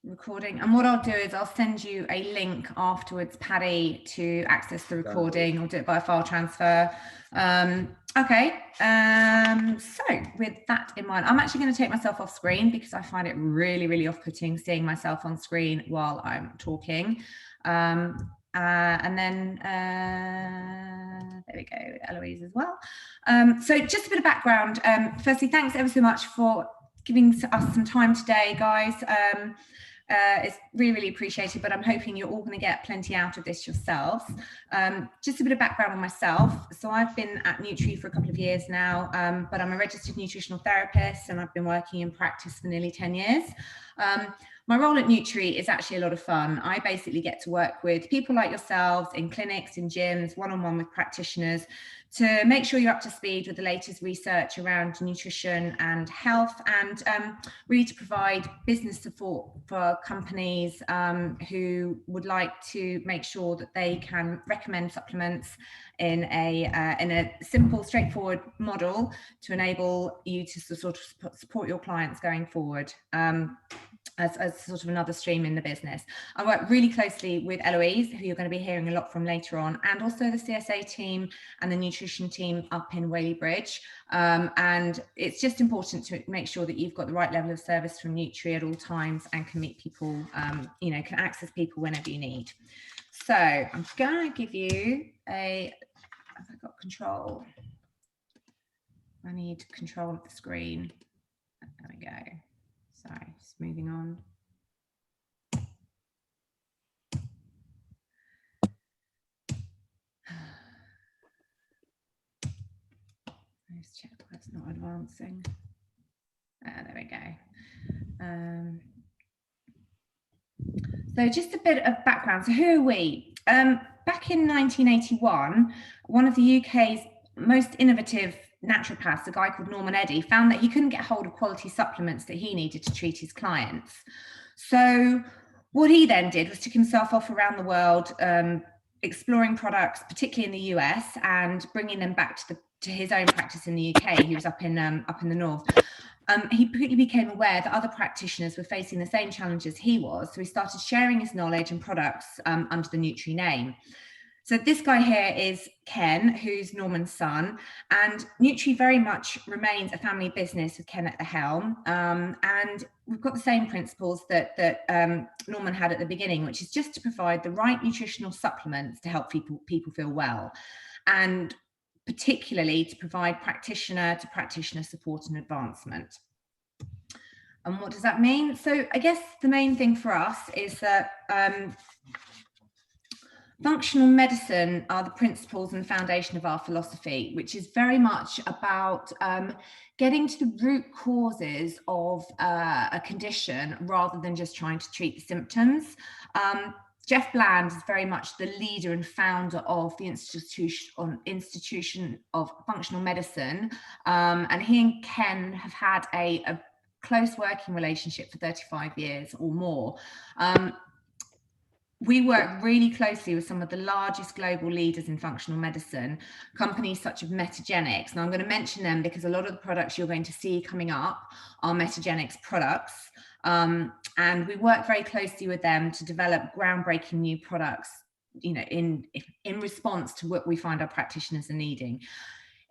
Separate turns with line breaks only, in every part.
recording, and what I'll do is I'll send you a link afterwards, Paddy, to access the recording. I'll do it by file transfer. Okay, so with that in mind, I'm actually going to take myself off screen because I find it really, really off-putting seeing myself on screen while I'm talking. And then there we go, Eloise as well. So just a bit of background. Firstly, thanks ever so much for giving us some time today, guys. It's really, really appreciated, but I'm hoping you're all going to get plenty out of this yourselves. Just a bit of background on myself. So I've been at Nutri for a couple of years now, but I'm a registered nutritional therapist and I've been working in practice for nearly 10 years. My role at Nutri is actually a lot of fun. I basically get to work with people like yourselves in clinics, in gyms, one-on-one with practitioners to make sure you're up to speed with the latest research around nutrition and health, and really to provide business support for companies who would like to make sure that they can recommend supplements in a simple, straightforward model to enable you to sort of support your clients going forward. As sort of another stream in the business. I work really closely with Eloise, who you're going to be hearing a lot from later on, and also the CSA team and the nutrition team up in Whaley Bridge. And it's just important to make sure that you've got the right level of service from Nutri at all times and can meet people, you know, can access people whenever you need. So I'm going to give you have I got control? I need control of the screen. There we go. Sorry, just moving on. Let's check why it's not advancing. There we go. So just a bit of background. So who are we? Back in 1981, one of the UK's most innovative naturopaths, a guy called Norman Eddy, found that he couldn't get hold of quality supplements that he needed to treat his clients. So what he then did was took himself off around the world, exploring products, particularly in the US, and bringing them back to his own practice in the UK. He was up in the north. He quickly became aware that other practitioners were facing the same challenges he was, so he started sharing his knowledge and products under the Nutri name. So this guy here is Ken, who's Norman's son, and Nutri very much remains a family business with Ken at the helm. And we've got the same principles that Norman had at the beginning, which is just to provide the right nutritional supplements to help people feel well, and particularly to provide practitioner to practitioner support and advancement. And what does that mean? So I guess the main thing for us is that functional medicine are the principles and the foundation of our philosophy, which is very much about getting to the root causes of a condition rather than just trying to treat the symptoms. Jeff Bland is very much the leader and founder of the Institution of Functional Medicine, and he and Ken have had a close working relationship for 35 years or more. We work really closely with some of the largest global leaders in functional medicine, companies such as Metagenics. And I'm going to mention them because a lot of the products you're going to see coming up are Metagenics products. And we work very closely with them to develop groundbreaking new products, you know, in response to what we find our practitioners are needing.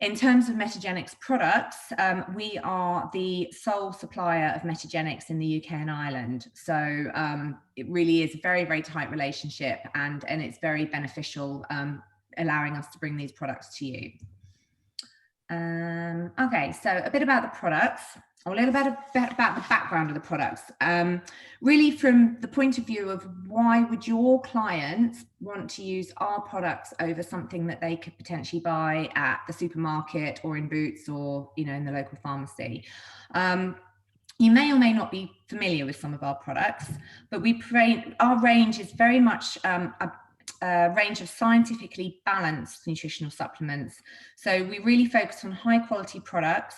In terms of Metagenics products, we are the sole supplier of Metagenics in the UK and Ireland. So it really is a very, very tight relationship, and it's very beneficial, allowing us to bring these products to you. Okay, so a bit about the products, or a little bit about the background of the products. Really from the point of view of why would your clients want to use our products over something that they could potentially buy at the supermarket or in Boots or, you know, in the local pharmacy. You may or may not be familiar with some of our products, but our range is very much a range of scientifically balanced nutritional supplements. So we really focus on high quality products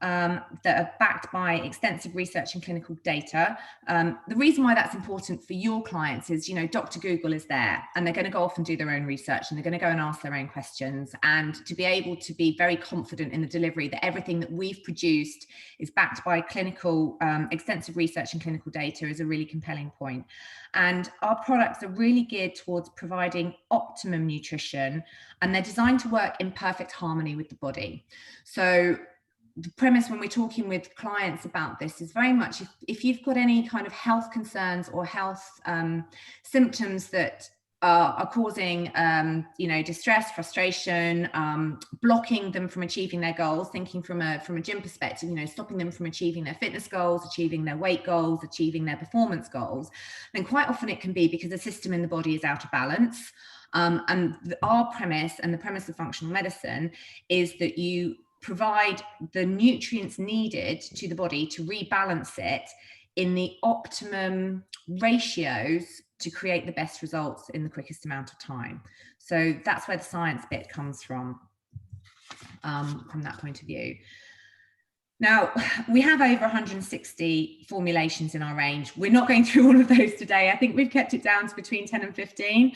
that are backed by extensive research and clinical data. The reason why that's important for your clients is, you know, Dr. Google is there and they're going to go off and do their own research and they're going to go and ask their own questions, and to be able to be very confident in the delivery that everything that we've produced is backed by clinical, extensive research and clinical data is a really compelling point. And our products are really geared towards providing optimum nutrition, and they're designed to work in perfect harmony with the body. So the premise when we're talking with clients about this is very much if you've got any kind of health concerns or health symptoms that are causing you know, distress, frustration, blocking them from achieving their goals, thinking from a gym perspective, you know, stopping them from achieving their fitness goals, achieving their weight goals, achieving their performance goals, then quite often it can be because the system in the body is out of balance. And our premise and the premise of functional medicine is that you provide the nutrients needed to the body to rebalance it in the optimum ratios to create the best results in the quickest amount of time. So that's where the science bit comes from that point of view. Now, we have over 160 formulations in our range. We're not going through all of those today. I think we've kept it down to between 10 and 15,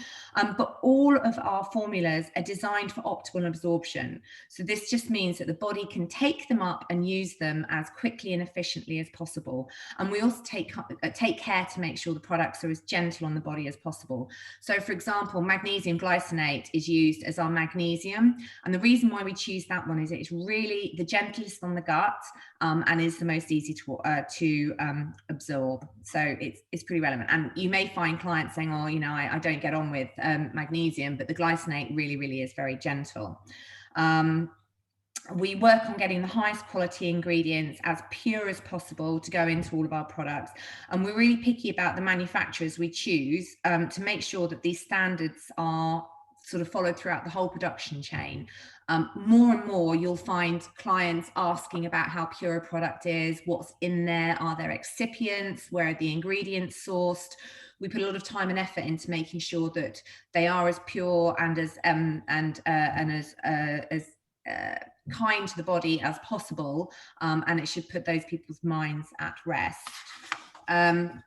but all of our formulas are designed for optimal absorption. So this just means that the body can take them up and use them as quickly and efficiently as possible. And we also take care to make sure the products are as gentle on the body as possible. So for example, magnesium glycinate is used as our magnesium. And the reason why we choose that one is it's really the gentlest on the gut, and is the most easy to absorb. So it's pretty relevant. And you may find clients saying, oh, you know, I don't get on with magnesium, but the glycinate really is very gentle. We work on getting the highest quality ingredients as pure as possible to go into all of our products. And we're really picky about the manufacturers we choose to make sure that these standards are sort of followed throughout the whole production chain. More and more, you'll find clients asking about how pure a product is, what's in there, are there excipients, where are the ingredients sourced. We put a lot of time and effort into making sure that they are as pure and as kind to the body as possible, and it should put those people's minds at rest. And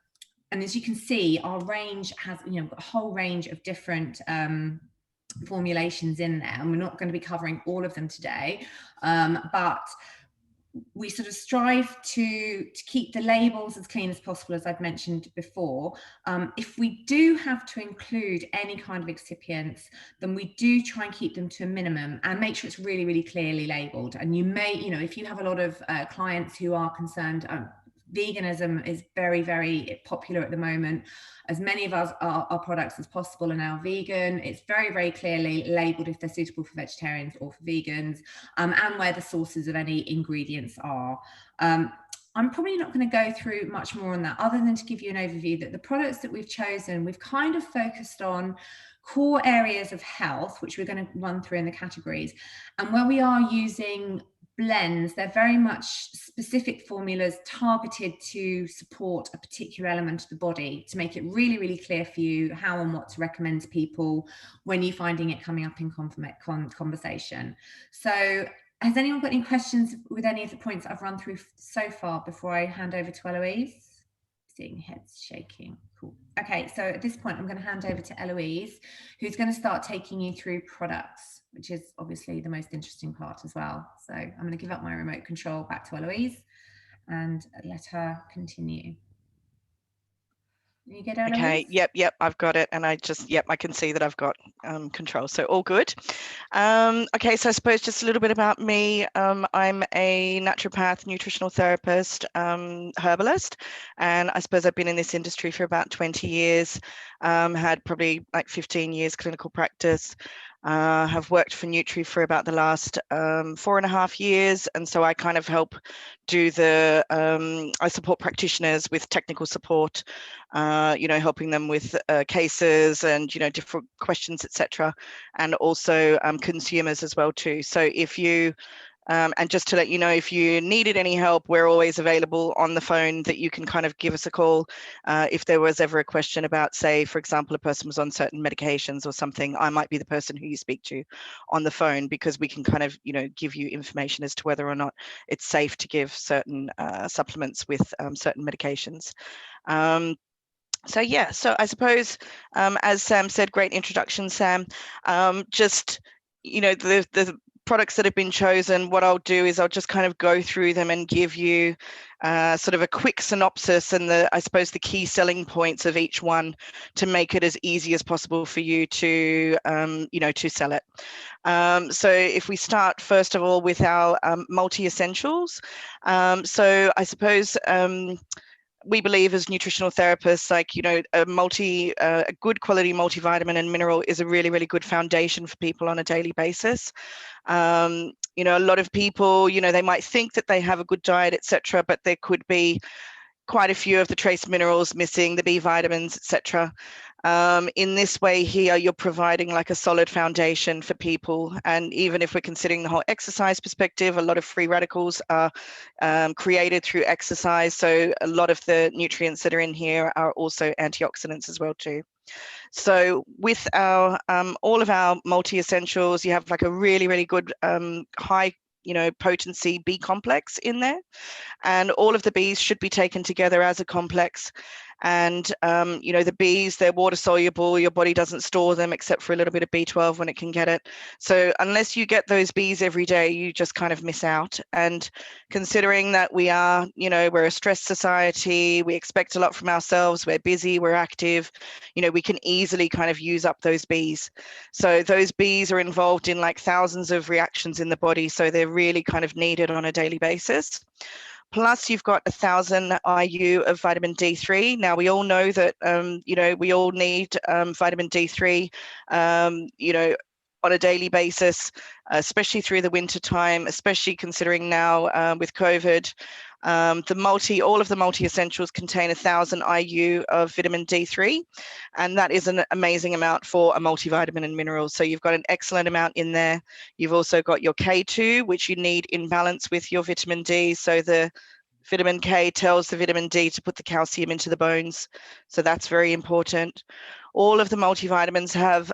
as you can see, our range has, you know, a whole range of different formulations in there, and we're not going to be covering all of them today, but we sort of strive to keep the labels as clean as possible, as I've mentioned before. If we do have to include any kind of excipients, then we do try and keep them to a minimum and make sure it's really clearly labeled. And you may, you know, if you have a lot of clients who are concerned, veganism is very popular at the moment. As many of our products as possible are now vegan. It's very clearly labeled if they're suitable for vegetarians or for vegans, and where the sources of any ingredients are. I'm probably not going to go through much more on that, other than to give you an overview that the products that we've chosen, we've kind of focused on core areas of health, which we're going to run through in the categories. And where we are using blends, they're very much specific formulas targeted to support a particular element of the body, to make it really clear for you how and what to recommend to people when you're finding it coming up in conversation. So has anyone got any questions with any of the points I've run through so far before I hand over to Eloise? Seeing heads shaking. Cool. Okay, so at this point I'm going to hand over to Eloise, who's going to start taking you through products, which is obviously the most interesting part as well. So I'm going to give up my remote control back to Eloise and let her continue. You get Eloise?
Okay, yep, I've got it. And I can see that I've got control, so all good. Okay, so I suppose just a little bit about me. I'm a naturopath, nutritional therapist, herbalist, and I suppose I've been in this industry for about 20 years, had probably like 15 years clinical practice. Have worked for Nutri for about the last 4.5 years, and so I kind of help do the I support practitioners with technical support, you know, helping them with cases and, you know, different questions, etc., and also consumers as well too. So if you And just to let you know, if you needed any help, we're always available on the phone, that you can kind of give us a call. If there was ever a question about, say, for example, a person was on certain medications or something, I might be the person who you speak to on the phone, because we can kind of, give you information as to whether or not it's safe to give certain supplements with certain medications. So yeah, so I suppose, as Sam said, great introduction, Sam. Just, the products that have been chosen, what I'll do is I'll just kind of go through them and give you sort of a quick synopsis and I suppose the key selling points of each one, to make it as easy as possible for you to, to sell it. So if we start first of all with our multi-essentials, so I suppose, we believe as nutritional therapists, like, a good quality multivitamin and mineral is a really, really good foundation for people on a daily basis. A lot of people, they might think that they have a good diet, etc., but there could be quite a few of the trace minerals missing, the B vitamins, etc. In this way here, you're providing like a solid foundation for people. And even if we're considering the whole exercise perspective, a lot of free radicals are created through exercise. So a lot of the nutrients that are in here are also antioxidants as well too. So with our all of our multi-essentials, you have like a really, really good high potency B complex in there, and all of the Bs should be taken together as a complex. And the Bs, they're water soluble, your body doesn't store them except for a little bit of B12 when it can get it. So unless you get those Bs every day, you just kind of miss out. And considering that we are, we're a stressed society, we expect a lot from ourselves, we're busy, we're active, we can easily kind of use up those Bs. So those Bs are involved in like thousands of reactions in the body, so they're really kind of needed on a daily basis. Plus, you've got 1,000 IU of vitamin D3. Now, we all know that, we all need vitamin D3, on a daily basis, especially through the winter time, especially considering now with COVID. All of the multi-essentials contain 1,000 IU of vitamin D3, and that is an amazing amount for a multivitamin and minerals. So you've got an excellent amount in there. You've also got your K2, which you need in balance with your vitamin D. So the vitamin K tells the vitamin D to put the calcium into the bones. So that's very important. All of the multivitamins have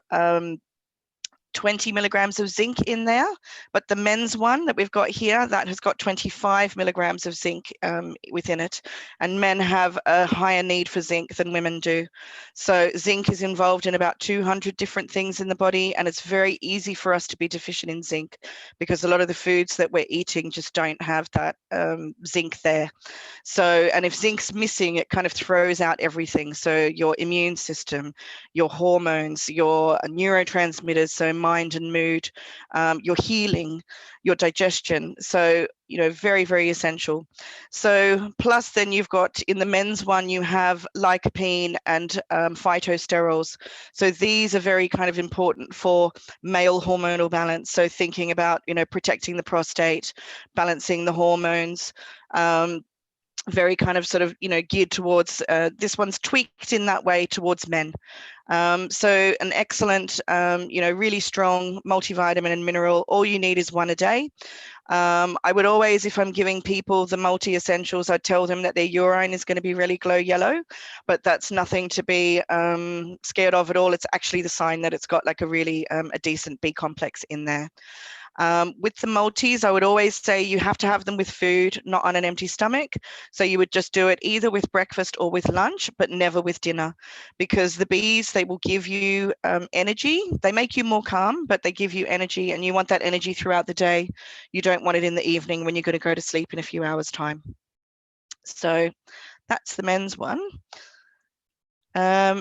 20 milligrams of zinc in there, but the men's one that we've got here, that has got 25 milligrams of zinc within it, and men have a higher need for zinc than women do. So zinc is involved in about 200 different things in the body, and it's very easy for us to be deficient in zinc because a lot of the foods that we're eating just don't have that zinc there. So, and if zinc's missing, it kind of throws out everything. So your immune system, your hormones, your neurotransmitters, so mind and mood, your healing, your digestion. So, very, very essential. So plus then you've got in the men's one, you have lycopene and phytosterols. So these are very kind of important for male hormonal balance. So thinking about, protecting the prostate, balancing the hormones, very kind of sort of, geared towards, this one's tweaked in that way towards men. So an excellent, really strong multivitamin and mineral. All you need is one a day. I would always, if I'm giving people the multi-essentials, I'd tell them that their urine is going to be really glow yellow, but that's nothing to be scared of at all. It's actually the sign that it's got like a really a decent B complex in there. With the multis, I would always say you have to have them with food, not on an empty stomach. So you would just do it either with breakfast or with lunch, but never with dinner, because the Bs, they will give you energy. They make you more calm, but they give you energy, and you want that energy throughout the day. You don't want it in the evening when you're going to go to sleep in a few hours' time. So that's the men's one.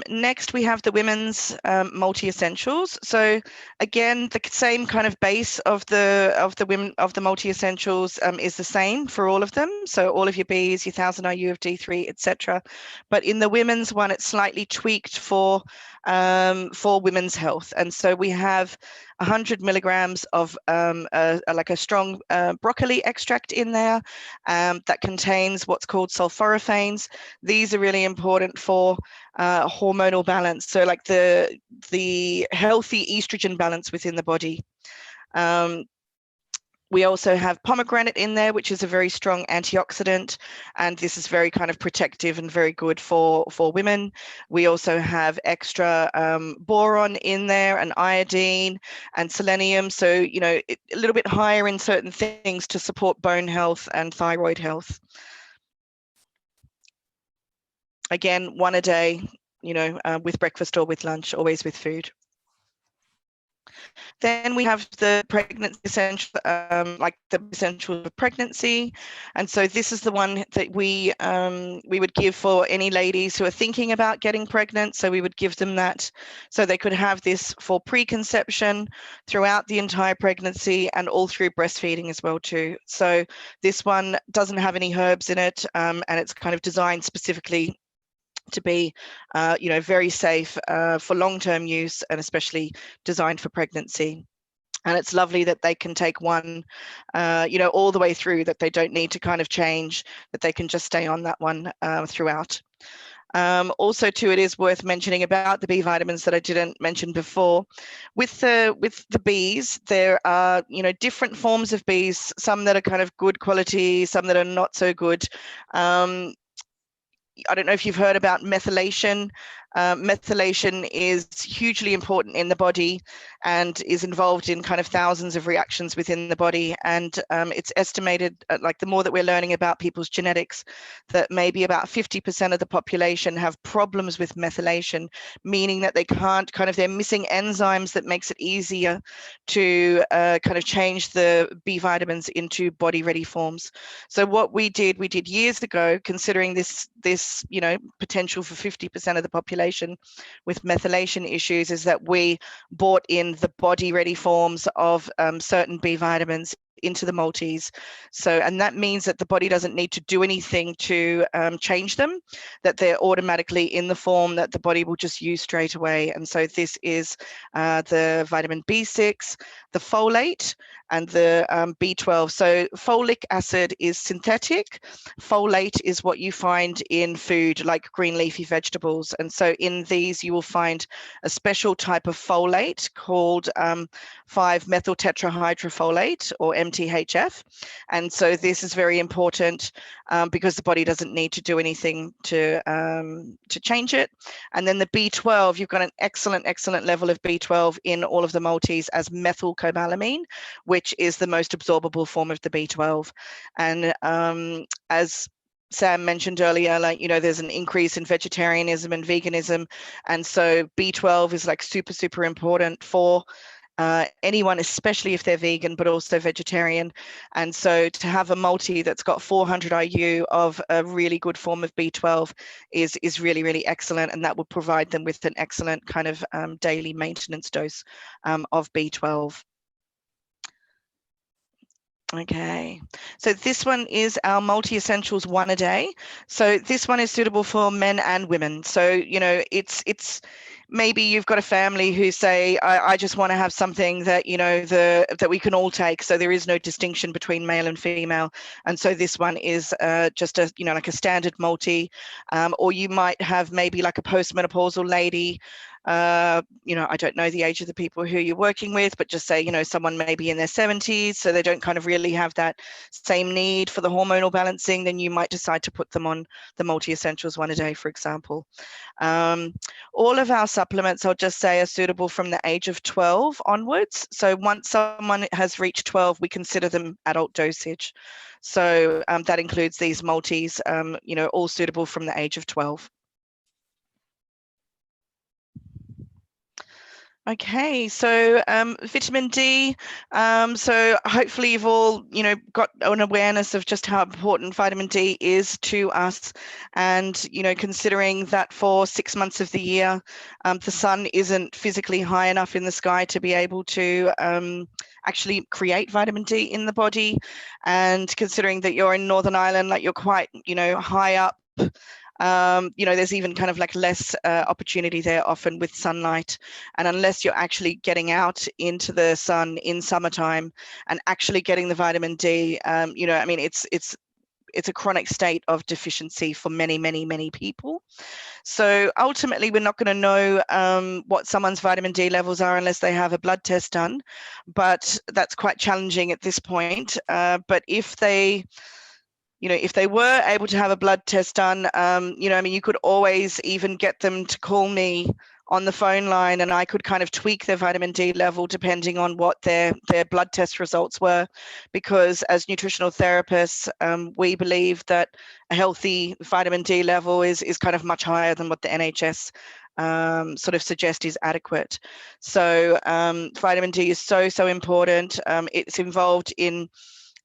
Next, we have the women's multi-essentials. So again, the same kind of base of the multi-essentials is the same for all of them. So all of your Bs, your 1,000 IU of D3, etc. But in the women's one, it's slightly tweaked for women's health. And so we have 100 milligrams of like a strong broccoli extract in there that contains what's called sulforaphanes. These are really important for hormonal balance, so like the healthy estrogen balance within the body. We also have pomegranate in there, which is a very strong antioxidant, and this is very kind of protective and very good for women. We also have extra boron in there, and iodine and selenium. So, you know, a little bit higher in certain things to support bone health and thyroid health. Again, one a day, you know, with breakfast or with lunch, always with food. Then we have the pregnancy essential, like the essentials of pregnancy, and so this is the one that we would give for any ladies who are thinking about getting pregnant. So we would give them that, so they could have this for preconception, throughout the entire pregnancy, and all through breastfeeding as well too. So this one doesn't have any herbs in it, and it's kind of designed specifically to be, you know, very safe for long-term use, and especially designed for pregnancy. And it's lovely that they can take one, you know, all the way through, that they don't need to kind of change, that they can just stay on that one throughout. Also too, it is worth mentioning about the B vitamins that I didn't mention before. With the Bs, there are, you know, different forms of Bs, some that are kind of good quality, some that are not so good. I don't know if you've heard about methylation. Methylation is hugely important in the body and is involved in kind of thousands of reactions within the body. And it's estimated, like the more that we're learning about people's genetics, that maybe about 50% of the population have problems with methylation, meaning that they can't they're missing enzymes that makes it easier to kind of change the B vitamins into body ready forms. So what we did years ago, considering this, you know, potential for 50% of the population with methylation issues, is that we bought in the body ready forms of certain B vitamins into the multis. So, and that means that the body doesn't need to do anything to change them, that they're automatically in the form that the body will just use straight away. And so this is the vitamin B6, the folate, and the B12. So folic acid is synthetic. Folate is what you find in food like green leafy vegetables. And so in these, you will find a special type of folate called 5-methyl tetrahydrofolate, or MTHF. And so this is very important because the body doesn't need to do anything to change it. And then the B12, you've got an excellent level of B12 in all of the multis as methylcobalamin, which is the most absorbable form of the B12. And as Sam mentioned earlier, like, you know, there's an increase in vegetarianism and veganism. And so B12 is like super important for anyone, especially if they're vegan, but also vegetarian. And so to have a multi that's got 400 IU of a really good form of B12 is really excellent. And that will provide them with an excellent kind of daily maintenance dose of B12. Okay, so this one is our multi-essentials one a day. So this one is suitable for men and women. So, you know, it's maybe you've got a family who say, I just want to have something that, you know, that we can all take. So there is no distinction between male and female. And so this one is just a, you know, like a standard multi, or you might have maybe like a postmenopausal lady. You know, I don't know the age of the people who you're working with, but just say, you know, someone maybe in their 70s, so they don't kind of really have that same need for the hormonal balancing, then you might decide to put them on the multi-essentials one a day, for example. All of our supplements, I'll just say, are suitable from the age of 12 onwards. So once someone has reached 12, we consider them adult dosage. So that includes these multis, you know, all suitable from the age of 12. Okay, so vitamin D. So hopefully you've all, you know, got an awareness of just how important vitamin D is to us. And, you know, considering that for 6 months of the year, the sun isn't physically high enough in the sky to be able to actually create vitamin D in the body. And considering that you're in Northern Ireland, like you're quite, you know, high up, you know, there's even kind of like less opportunity there often with sunlight. And unless you're actually getting out into the sun in summertime and actually getting the vitamin D, you know, I mean, it's it's a chronic state of deficiency for many, many, many people. So ultimately, we're not going to know what someone's vitamin D levels are unless they have a blood test done, but that's quite challenging at this point. But if they, if they were able to have a blood test done, you could always even get them to call me on the phone line, and I could kind of tweak their vitamin D level depending on what their blood test results were, because as nutritional therapists, we believe that a healthy vitamin D level is kind of much higher than what the NHS sort of suggest is adequate. So vitamin D is so important. It's involved in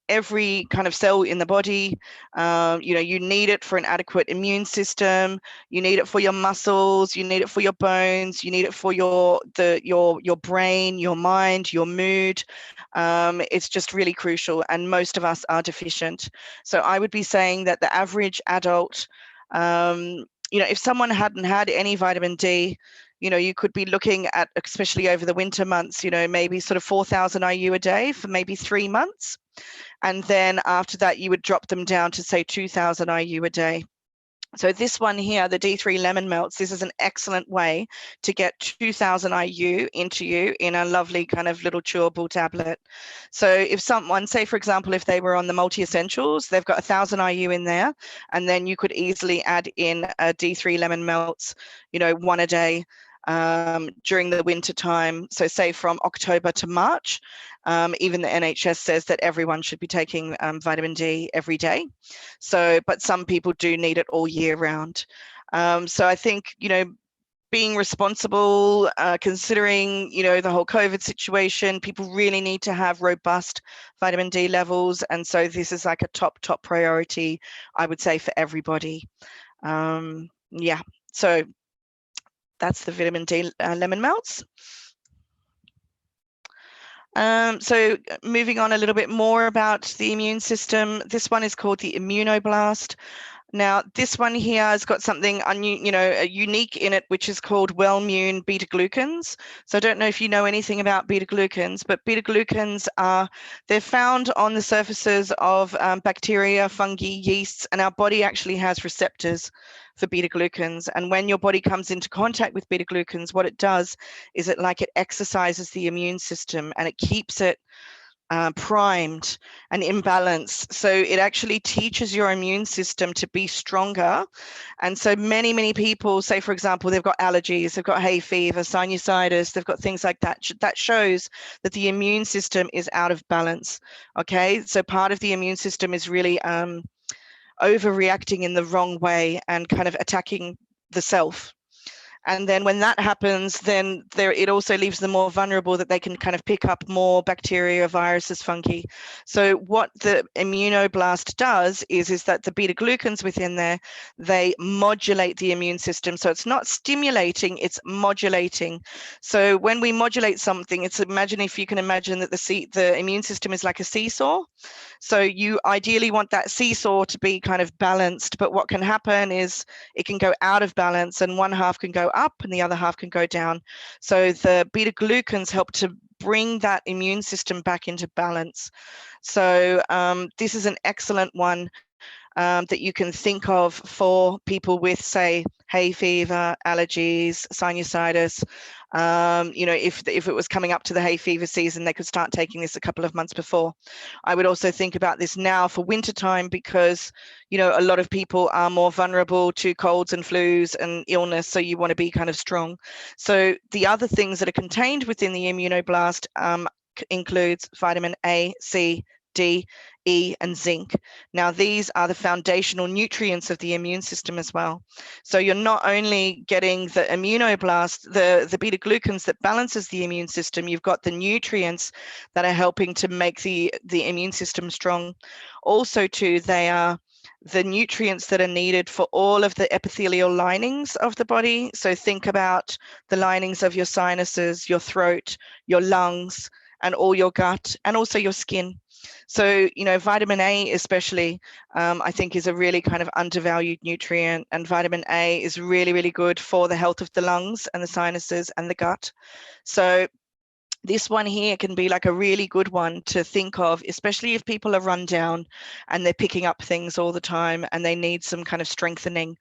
every kind of cell in the body. You need it for an adequate immune system. You need it for your muscles. You need it for your bones. You need it for your brain, your mind, your mood. It's just really crucial, and most of us are deficient. So I would be saying that the average adult, if someone hadn't had any vitamin D, you could be looking at, especially over the winter months, maybe sort of 4,000 IU a day for maybe 3 months. And then after that, you would drop them down to say 2,000 IU a day. So this one here, the D3 lemon melts, this is an excellent way to get 2,000 IU into you in a lovely kind of little chewable tablet. So if someone, say for example, if they were on the multi-essentials, they've got 1,000 IU in there, and then you could easily add in a D3 lemon melts, 1 a day during the winter time. So say from October to March, even the NHS says that everyone should be taking vitamin D every day. So, but some people do need it all year round. So I think, being responsible, considering, the whole COVID situation, people really need to have robust vitamin D levels. And so this is like a top priority, I would say, for everybody. Yeah, so that's the vitamin D lemon melts. So moving on a little bit more about the immune system, this one is called the Immunoblast. Now, this one here has got something unique in it, which is called Wellmune beta glucans. So I don't know if you know anything about beta glucans, but beta glucans they're found on the surfaces of bacteria, fungi, yeasts, and our body actually has receptors for beta glucans. And when your body comes into contact with beta glucans, what it does is it exercises the immune system, and it keeps it primed and imbalanced. So it actually teaches your immune system to be stronger. And so many people, say for example, they've got allergies, they've got hay fever, sinusitis, they've got things like that. That shows that the immune system is out of balance. Okay, so part of the immune system is really overreacting in the wrong way and kind of attacking the self. And then when that happens, then it also leaves them more vulnerable, that they can kind of pick up more bacteria, viruses, fungi. So what the Immunoblast does is that the beta glucans within there, they modulate the immune system. So it's not stimulating, it's modulating. So when we modulate something, if you can imagine that the immune system is like a seesaw. So you ideally want that seesaw to be kind of balanced, but what can happen is it can go out of balance, and one half can go up and the other half can go down. So the beta glucans help to bring that immune system back into balance. So this is an excellent one that you can think of for people with, say, hay fever, allergies, sinusitis. If it was coming up to the hay fever season, they could start taking this a couple of months before. I would also think about this now for wintertime, because, a lot of people are more vulnerable to colds and flus and illness. So you want to be kind of strong. So the other things that are contained within the Immunoblast includes vitamin A, C, D, E, and zinc. Now, these are the foundational nutrients of the immune system as well. So you're not only getting the Immunoblast, the beta glucans that balances the immune system, you've got the nutrients that are helping to make the immune system strong. Also, too, they are the nutrients that are needed for all of the epithelial linings of the body. So think about the linings of your sinuses, your throat, your lungs, and all your gut, and also your skin. So, vitamin A especially, I think is a really kind of undervalued nutrient, and vitamin A is really, really good for the health of the lungs and the sinuses and the gut. So This one here can be like a really good one to think of, especially if people are run down and they're picking up things all the time and they need some kind of strengthening.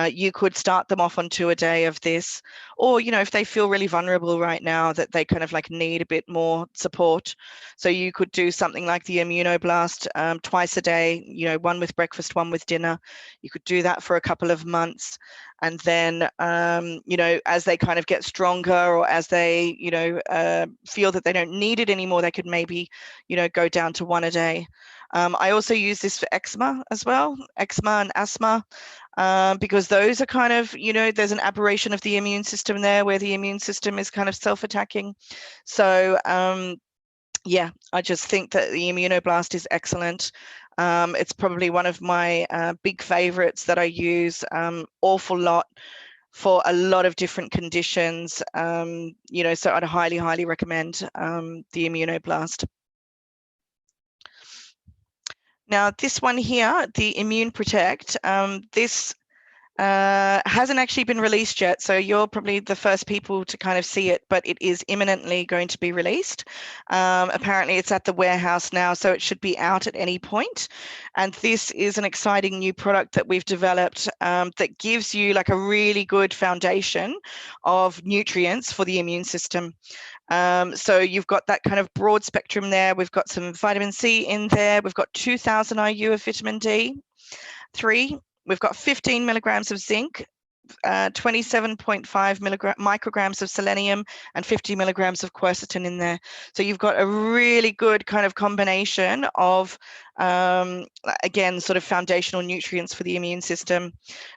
You could start them off on 2 a day of this, or, you know, if they feel really vulnerable right now that they kind of like need a bit more support. So you could do something like the Immunoblast twice a day, you know, one with breakfast, one with dinner. You could do that for a couple of months. And then, you know, as they kind of get stronger, or as they, you know, feel that they don't need it anymore, they could maybe, you know, go down to 1 a day. I also use this for eczema as well, eczema and asthma, because those are kind of, you know, there's an aberration of the immune system there where the immune system is kind of self-attacking. So yeah, I just think that the Immunoblast is excellent. It's probably one of my big favorites that I use awful lot for a lot of different conditions, you know, so I'd highly, highly recommend the Immunoblast. Now, this one here, the Immune Protect, this hasn't actually been released yet, so you're probably the first people to kind of see it, but it is imminently going to be released. Apparently it's at the warehouse now, so it should be out at any point. And this is an exciting new product that we've developed that gives you like a really good foundation of nutrients for the immune system. So you've got that kind of broad spectrum there. We've got some vitamin C in there. We've got 2000 IU of vitamin D3. We've got 15 milligrams of zinc, 27.5 micrograms of selenium, and 50 milligrams of quercetin in there. So you've got a really good kind of combination of, again, sort of foundational nutrients for the immune system.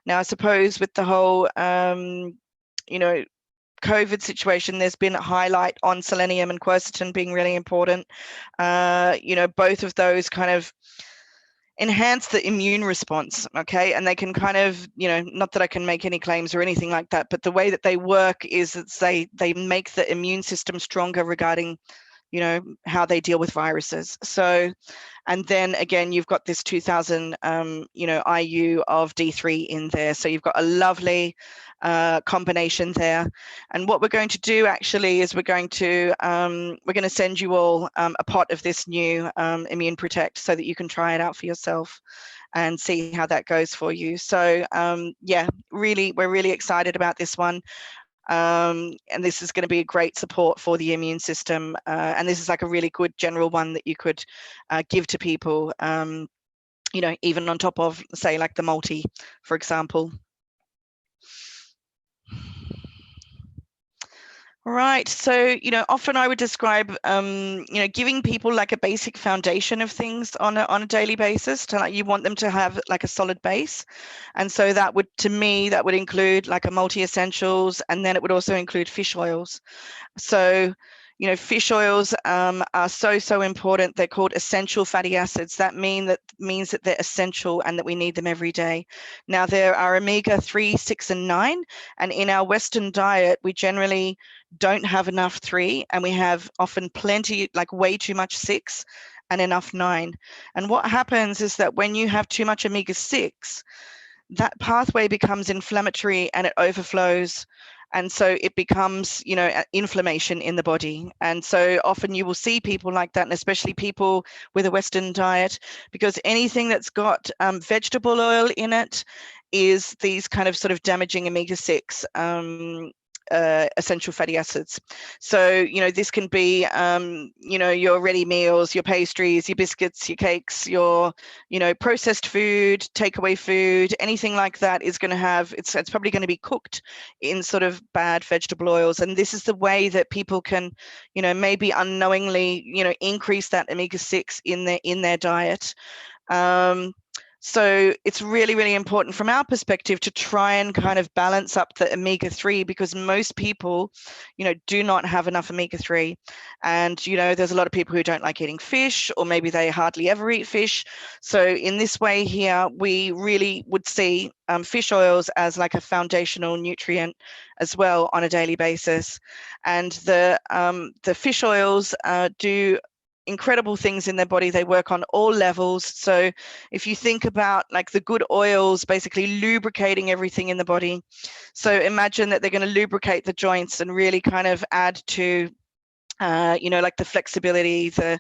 Now, I suppose with the whole, you know, COVID situation, there's been a highlight on selenium and quercetin being really important. You know, both of those kind of enhance the immune response, okay? And they can kind of, you know, not that I can make any claims or anything like that, but the way that they work is that they make the immune system stronger regarding, you know, how they deal with viruses. So, and then again, you've got this 2000, you know, IU of D3 in there. So you've got a lovely combination there. And what we're going to do actually is we're going to send you all a pot of this new Immune Protect so that you can try it out for yourself and see how that goes for you. So yeah, really, we're really excited about this one. And this is going to be a great support for the immune system. And this is like a really good general one that you could give to people, you know, even on top of, say, like the multi, for example. Right. So, you know, often I would describe, you know, giving people like a basic foundation of things on a daily basis. To like, you want them to have like a solid base. And so that would, to me, that would include like a multi-essentials, and then it would also include fish oils. So, you know, fish oils are so important. They're called essential fatty acids. That means that they're essential and that we need them every day. Now, there are omega-3, 6, and 9. And in our Western diet, we generally don't have enough 3, and we have often plenty, like way too much 6 and enough 9. And what happens is that when you have too much omega-6, that pathway becomes inflammatory and it overflows. And so it becomes, you know, inflammation in the body. And so often you will see people like that, and especially people with a Western diet, because anything that's got vegetable oil in it is these kind of sort of damaging omega-6 essential fatty acids. So, you know, this can be, you know, your ready meals, your pastries, your biscuits, your cakes, your, you know, processed food, takeaway food, anything like that is going to have, it's probably going to be cooked in sort of bad vegetable oils. And this is the way that people can, you know, maybe unknowingly, you know, increase that omega-6 in their diet. So it's really, really important from our perspective to try and kind of balance up the omega-3, because most people, you know, do not have enough omega-3. And, you know, there's a lot of people who don't like eating fish, or maybe they hardly ever eat fish. So in this way here, we really would see fish oils as like a foundational nutrient as well on a daily basis. And the fish oils do incredible things in their body. They work on all levels. So if you think about like the good oils basically lubricating everything in the body, so imagine that they're going to lubricate the joints and really kind of add to like the flexibility, the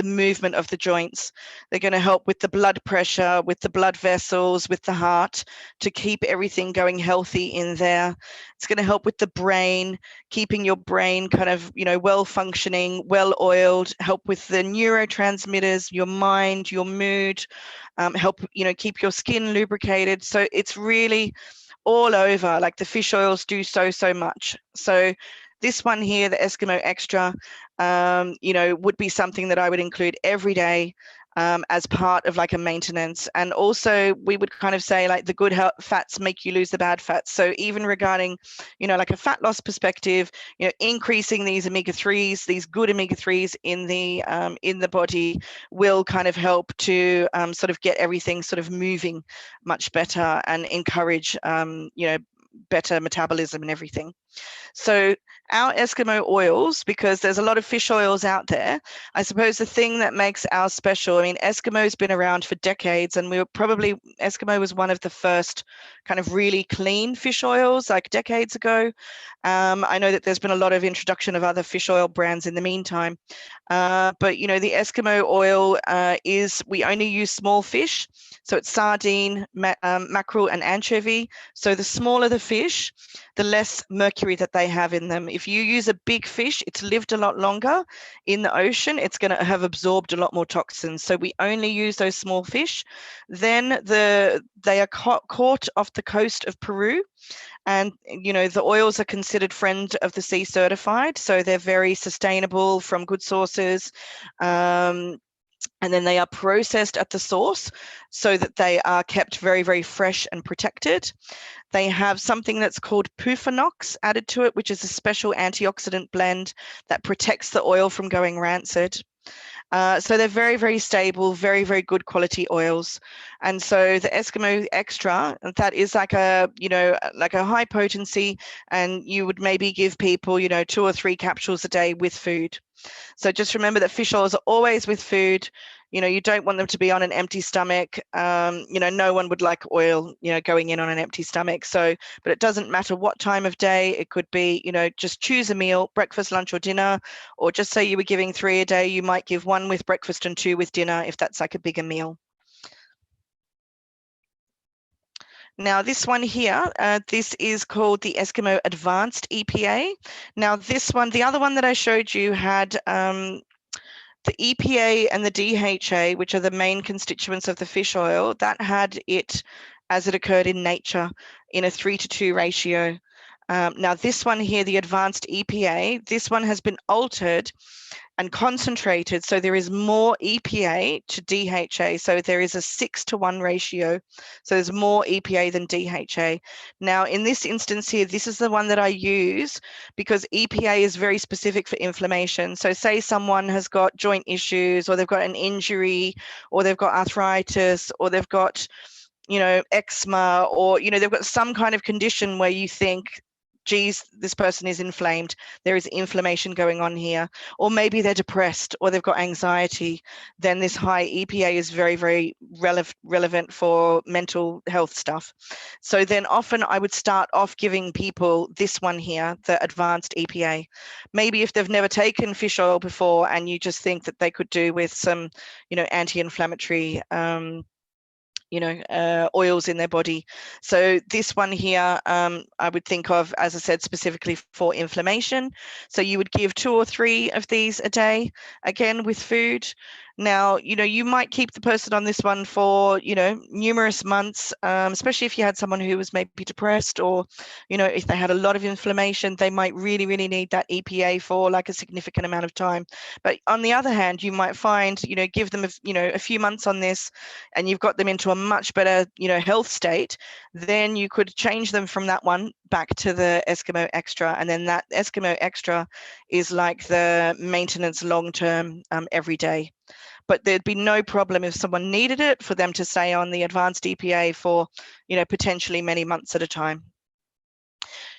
movement of the joints. They're going to help with the blood pressure, with the blood vessels, with the heart, to keep everything going healthy in there. It's going to help with the brain, keeping your brain kind of, well functioning, well oiled, help with the neurotransmitters, your mind, your mood, help, keep your skin lubricated. So it's really all over. Like the fish oils do so much. So this one here, the Eskimo Extra, would be something that I would include every day as part of like a maintenance. And also we would kind of say like the good fats make you lose the bad fats. So even regarding, like a fat loss perspective, increasing these omega-3s, these good omega-3s in the body will kind of help to sort of get everything sort of moving much better and encourage, better metabolism and everything. So our Eskimo oils, because there's a lot of fish oils out there, I suppose the thing that makes ours special, I mean, Eskimo's been around for decades, and Eskimo was one of the first kind of really clean fish oils like decades ago. I know that there's been a lot of introduction of other fish oil brands in the meantime. But, the Eskimo oil we only use small fish. So it's sardine, mackerel and anchovy. So the smaller the fish, the less mercury that they have in them. If you use a big fish, it's lived a lot longer in the ocean. It's going to have absorbed a lot more toxins. So we only use those small fish. Then they are caught off the coast of Peru. And, the oils are considered friend of the sea certified. So they're very sustainable from good sources. And then they are processed at the source so that they are kept very, very fresh and protected. They have something that's called Pufanox added to it, which is a special antioxidant blend that protects the oil from going rancid. So they're very, very stable, very, very good quality oils. And so the Eskimo Extra, that is like a high potency, and you would maybe give people, 2 or 3 capsules a day with food. So just remember that fish oils are always with food. You don't want them to be on an empty stomach. No one would like oil, going in on an empty stomach. So, but it doesn't matter what time of day. It could be, just choose a meal, breakfast, lunch or dinner, or just say you were giving 3 a day, you might give 1 with breakfast and 2 with dinner if that's like a bigger meal. Now this one here, this is called the Eskimo Advanced EPA. Now this one, the other one that I showed you had the EPA and the DHA, which are the main constituents of the fish oil, that had it as it occurred in nature in a 3:2 ratio. Now this one here, the Advanced EPA, this one has been altered and concentrated, so there is more EPA to DHA, so there is a 6:1 ratio, so there's more EPA than DHA. Now in this instance here, this is the one that I use because EPA is very specific for inflammation. So say someone has got joint issues, or they've got an injury, or they've got arthritis, or they've got eczema, or they've got some kind of condition where you think, geez, this person is inflamed, there is inflammation going on here, or maybe they're depressed or they've got anxiety, then this high EPA is very, very relevant for mental health stuff. So then often I would start off giving people this one here, the Advanced EPA. Maybe if they've never taken fish oil before and you just think that they could do with some, anti-inflammatory oils in their body. So this one here, I would think of, as I said, specifically for inflammation. So you would give 2 or 3 of these a day, again with food. Now, you might keep the person on this one for, numerous months, especially if you had someone who was maybe depressed, or, if they had a lot of inflammation, they might really, really need that EPA for like a significant amount of time. But on the other hand, you might find, give them, a few months on this and you've got them into a much better, health state, then you could change them from that one back to the Eskimo Extra. And then that Eskimo Extra is like the maintenance long-term, every day. But there'd be no problem if someone needed it for them to stay on the Advanced EPA for, potentially many months at a time.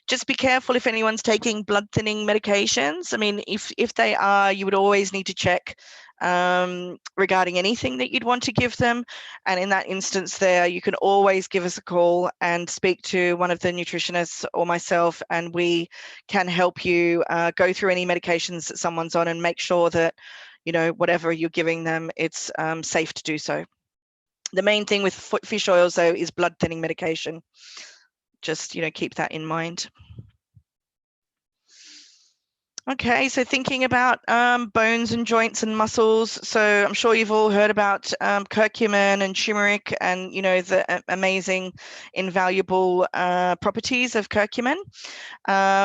Just be careful if anyone's taking blood thinning medications. I mean, if they are, you would always need to check regarding anything that you'd want to give them. And in that instance there, you can always give us a call and speak to one of the nutritionists or myself, and we can help you go through any medications that someone's on and make sure that, you know, whatever you're giving them, it's safe to do so. The main thing with fish oils though is blood thinning medication. Just, you know, keep that in mind. Okay, so thinking about bones and joints and muscles. So I'm sure you've all heard about curcumin and turmeric, and you know the amazing, invaluable properties of curcumin,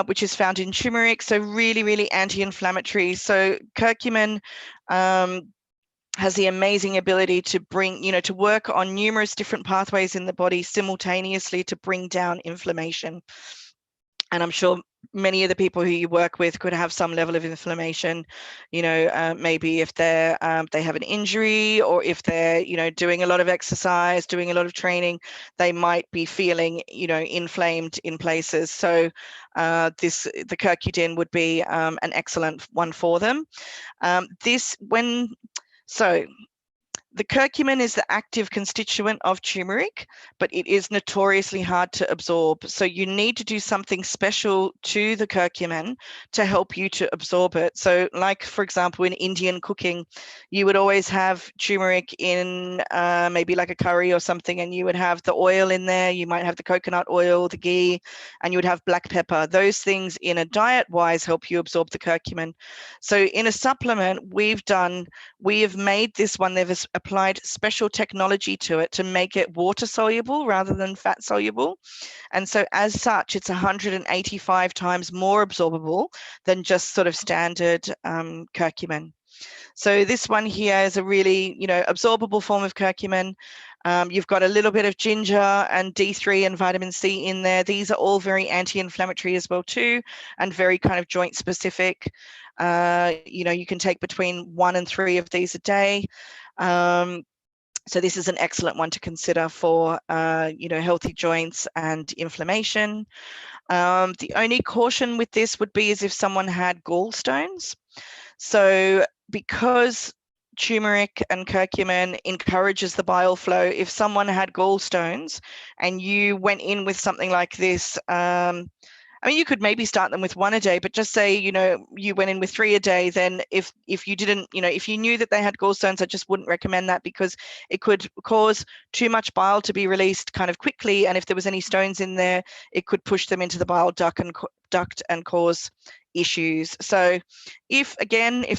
which is found in turmeric. So really, really anti-inflammatory. So curcumin has the amazing ability to bring, you know, to work on numerous different pathways in the body simultaneously to bring down inflammation. And I'm sure many of the people who you work with could have some level of inflammation, you know, maybe if they're they have an injury, or if they're, you know, doing a lot of exercise, doing a lot of training, they might be feeling, you know, inflamed in places. So the CurcuDin would be an excellent one for them. The curcumin is the active constituent of turmeric, but it is notoriously hard to absorb. So you need to do something special to the curcumin to help you to absorb it. So like, for example, in Indian cooking, you would always have turmeric in maybe like a curry or something, and you would have the oil in there. You might have the coconut oil, the ghee, and you would have black pepper. Those things in a diet-wise help you absorb the curcumin. So in a supplement, we have made this one, they've applied special technology to it to make it water soluble rather than fat soluble. And so as such, it's 185 times more absorbable than just sort of standard curcumin. So this one here is a really, you know, absorbable form of curcumin. You've got a little bit of ginger and D3 and vitamin C in there. These are all very anti-inflammatory as well too, and very kind of joint specific. You know, you can take between 1 and 3 of these a day. So this is an excellent one to consider for, you know, healthy joints and inflammation. The only caution with this would be is if someone had gallstones. So because turmeric and curcumin encourages the bile flow, if someone had gallstones and you went in with something like this, I mean, you could maybe start them with 1 a day, but just say, you know, you went in with 3 a day, then if you didn't, you know, if you knew that they had gallstones, I just wouldn't recommend that, because it could cause too much bile to be released kind of quickly. And if there was any stones in there, it could push them into the bile duct and cause issues. So if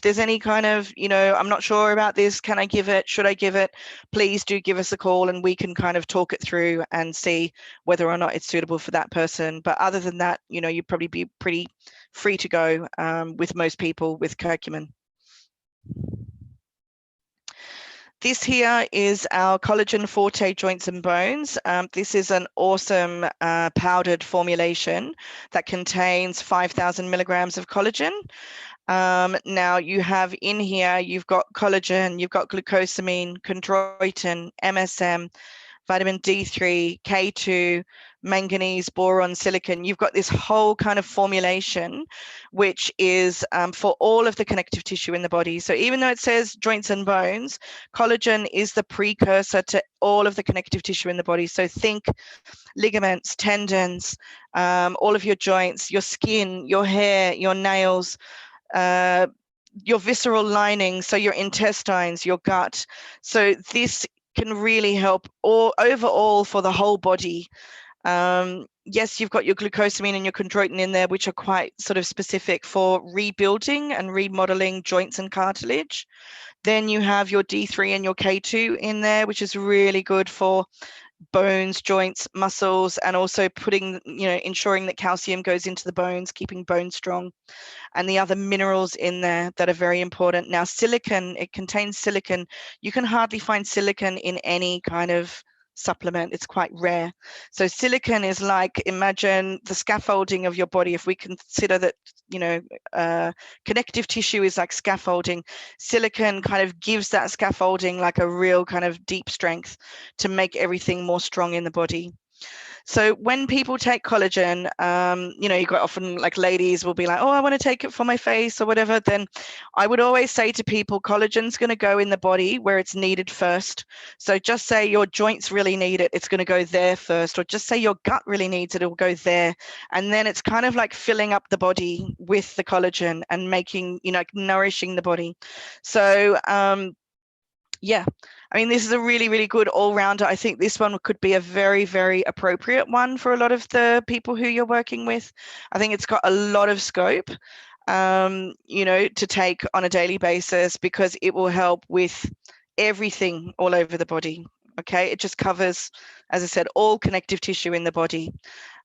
there's any kind of, you know, I'm not sure about this, can I give it, should I give it, please do give us a call and we can kind of talk it through and see whether or not it's suitable for that person. But other than that, you know, you'd probably be pretty free to go with most people with curcumin. This here is our Collagen Forte Joints and Bones. This is an awesome powdered formulation that contains 5,000 milligrams of collagen. Now you have in here, you've got collagen, you've got glucosamine, chondroitin, MSM, vitamin D3, K2, manganese, boron, silicon. You've got this whole kind of formulation, which is for all of the connective tissue in the body. So even though it says joints and bones, collagen is the precursor to all of the connective tissue in the body. So think ligaments, tendons, all of your joints, your skin, your hair, your nails, your visceral lining, so your intestines, your gut. So this can really help overall for the whole body. Yes, you've got your glucosamine and your chondroitin in there, which are quite sort of specific for rebuilding and remodeling joints and cartilage. Then you have your D3 and your K2 in there, which is really good for bones, joints, muscles, and also putting, you know, ensuring that calcium goes into the bones, keeping bones strong, and the other minerals in there that are very important. Now, silicon, it contains silicon. You can hardly find silicon in any kind of supplement. It's quite rare. So silicon is like, imagine the scaffolding of your body. If we consider that, you know, connective tissue is like scaffolding, silicon kind of gives that scaffolding like a real kind of deep strength to make everything more strong in the body. So when people take collagen, you know, you got often like ladies will be like, oh, I want to take it for my face or whatever. Then I would always say to people, collagen's going to go in the body where it's needed first. So just say your joints really need it, it's going to go there first. Or just say your gut really needs it, it will go there. And then it's kind of like filling up the body with the collagen and making, you know, like nourishing the body. So yeah, I mean, this is a really, really good all-rounder. I think this one could be a very, very appropriate one for a lot of the people who you're working with. I think it's got a lot of scope, you know, to take on a daily basis, because it will help with everything all over the body. Okay, it just covers, as I said, all connective tissue in the body.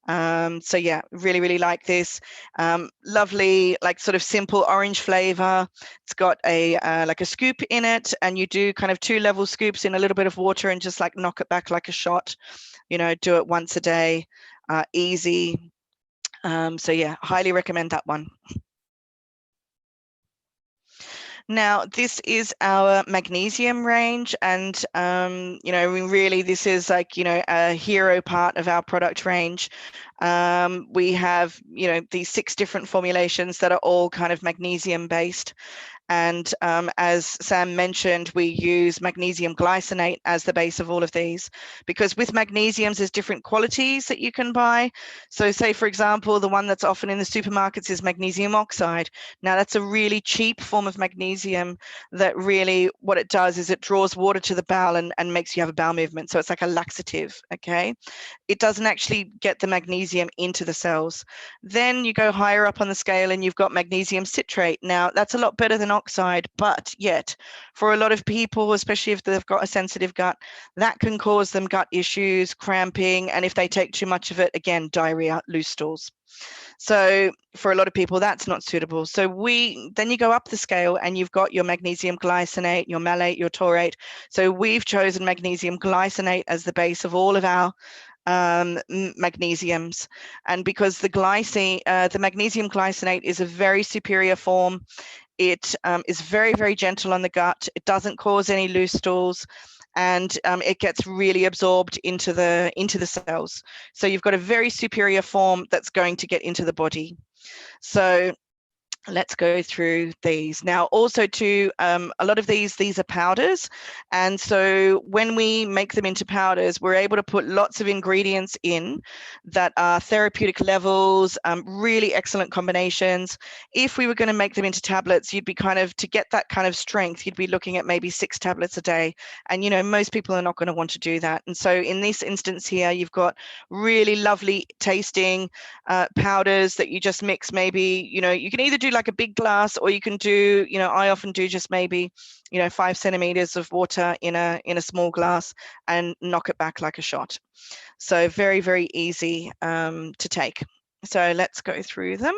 So yeah, really, really like this. Lovely, like sort of simple orange flavor. It's got a like a scoop in it, and you do kind of 2-level scoops in a little bit of water and just like knock it back like a shot. You know, do it once a day, easy. So yeah, highly recommend that one. Now, this is our magnesium range, and you know, really, this is like, you know, a hero part of our product range. We have, you know, these 6 different formulations that are all kind of magnesium based. And as Sam mentioned, we use magnesium glycinate as the base of all of these, because with magnesiums, there's different qualities that you can buy. So say, for example, the one that's often in the supermarkets is magnesium oxide. Now, that's a really cheap form of magnesium that really what it does is it draws water to the bowel and makes you have a bowel movement. So it's like a laxative, okay? It doesn't actually get the magnesium into the cells. Then you go higher up on the scale and you've got magnesium citrate. Now, that's a lot better than oxide, but yet for a lot of people, especially if they've got a sensitive gut, that can cause them gut issues, cramping, and if they take too much of it, again, diarrhea, loose stools. So for a lot of people, that's not suitable. So then you go up the scale and you've got your magnesium glycinate, your malate, your taurate. So we've chosen magnesium glycinate as the base of all of our magnesiums. And because the magnesium glycinate is a very superior form, it is very, very gentle on the gut. It doesn't cause any loose stools, and it gets really absorbed into the cells. So you've got a very superior form that's going to get into the body. So let's go through these now. Also, to a lot of these are powders, and so when we make them into powders, we're able to put lots of ingredients in that are therapeutic levels, really excellent combinations. If we were going to make them into tablets, you'd be kind of, to get that kind of strength, you'd be looking at maybe 6 tablets a day, and you know, most people are not going to want to do that. And so in this instance here, you've got really lovely tasting powders that you just mix. Maybe, you know, you can either do like a big glass, or you can do, you know, I often do just maybe, you know, 5 centimeters of water in a small glass and knock it back like a shot. So very, very easy to take. So let's go through them.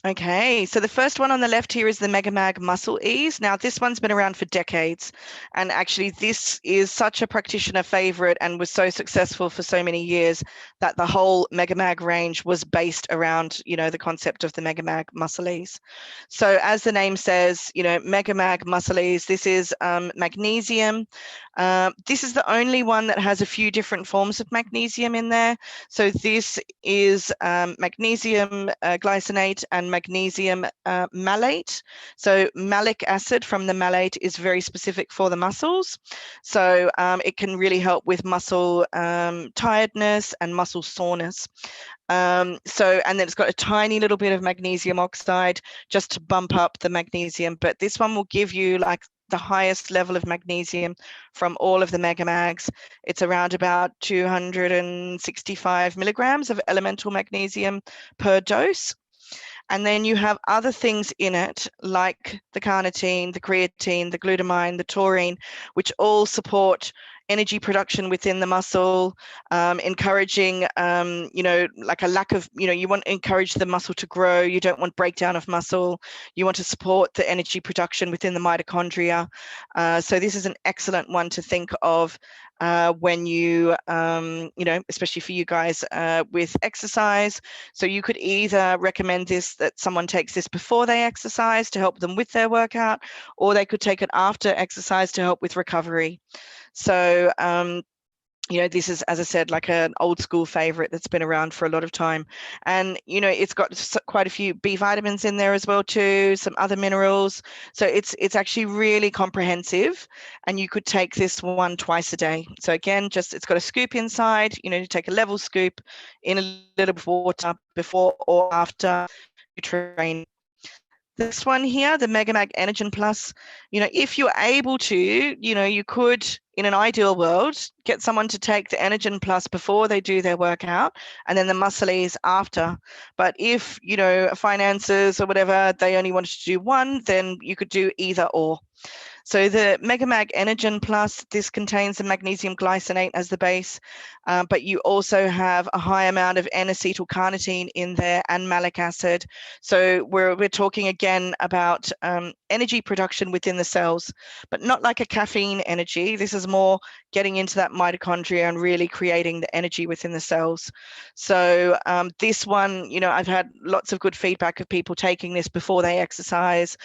Okay, so the first one on the left here is the MegaMag Muscle Ease. Now, this one's been around for decades, and actually this is such a practitioner favorite and was so successful for so many years that the whole MegaMag range was based around, you know, the concept of the MegaMag Muscle Ease. So as the name says, you know, MegaMag Muscle Ease, this is magnesium. This is the only one that has a few different forms of magnesium in there. So this is magnesium glycinate and magnesium malate. So malic acid from the malate is very specific for the muscles. So it can really help with muscle tiredness and muscle soreness. And then it's got a tiny little bit of magnesium oxide just to bump up the magnesium, but this one will give you like the highest level of magnesium from all of the MegaMags. It's around about 265 milligrams of elemental magnesium per dose. And then you have other things in it, like the carnitine, the creatine, the glutamine, the taurine, which all support energy production within the muscle, encouraging, you know, like a lack of, you know, you want to encourage the muscle to grow. You don't want breakdown of muscle. You want to support the energy production within the mitochondria. So this is an excellent one to think of when you, you know, especially for you guys with exercise. So you could either recommend this, that someone takes this before they exercise to help them with their workout, or they could take it after exercise to help with recovery. So this is, as I said, like an old school favorite that's been around for a lot of time. And, it's got quite a few B vitamins in there as well too, some other minerals. So it's actually really comprehensive, and you could take this one twice a day. So again, it's got a scoop inside, you take a level scoop in a little bit of water before or after you train. This one here, the MegaMag Energen Plus, if you're able to, you could, in an ideal world, get someone to take the Energen Plus before they do their workout and then the Muscle Ease after. But if, finances or whatever, they only wanted to do one, then you could do either or. So the MegaMag Energen Plus, this contains the magnesium glycinate as the base, but you also have a high amount of N-acetylcarnitine in there and malic acid. So we're talking again about energy production within the cells, but not like a caffeine energy. This is more getting into that mitochondria and really creating the energy within the cells. So this one, I've had lots of good feedback of people taking this before they exercise,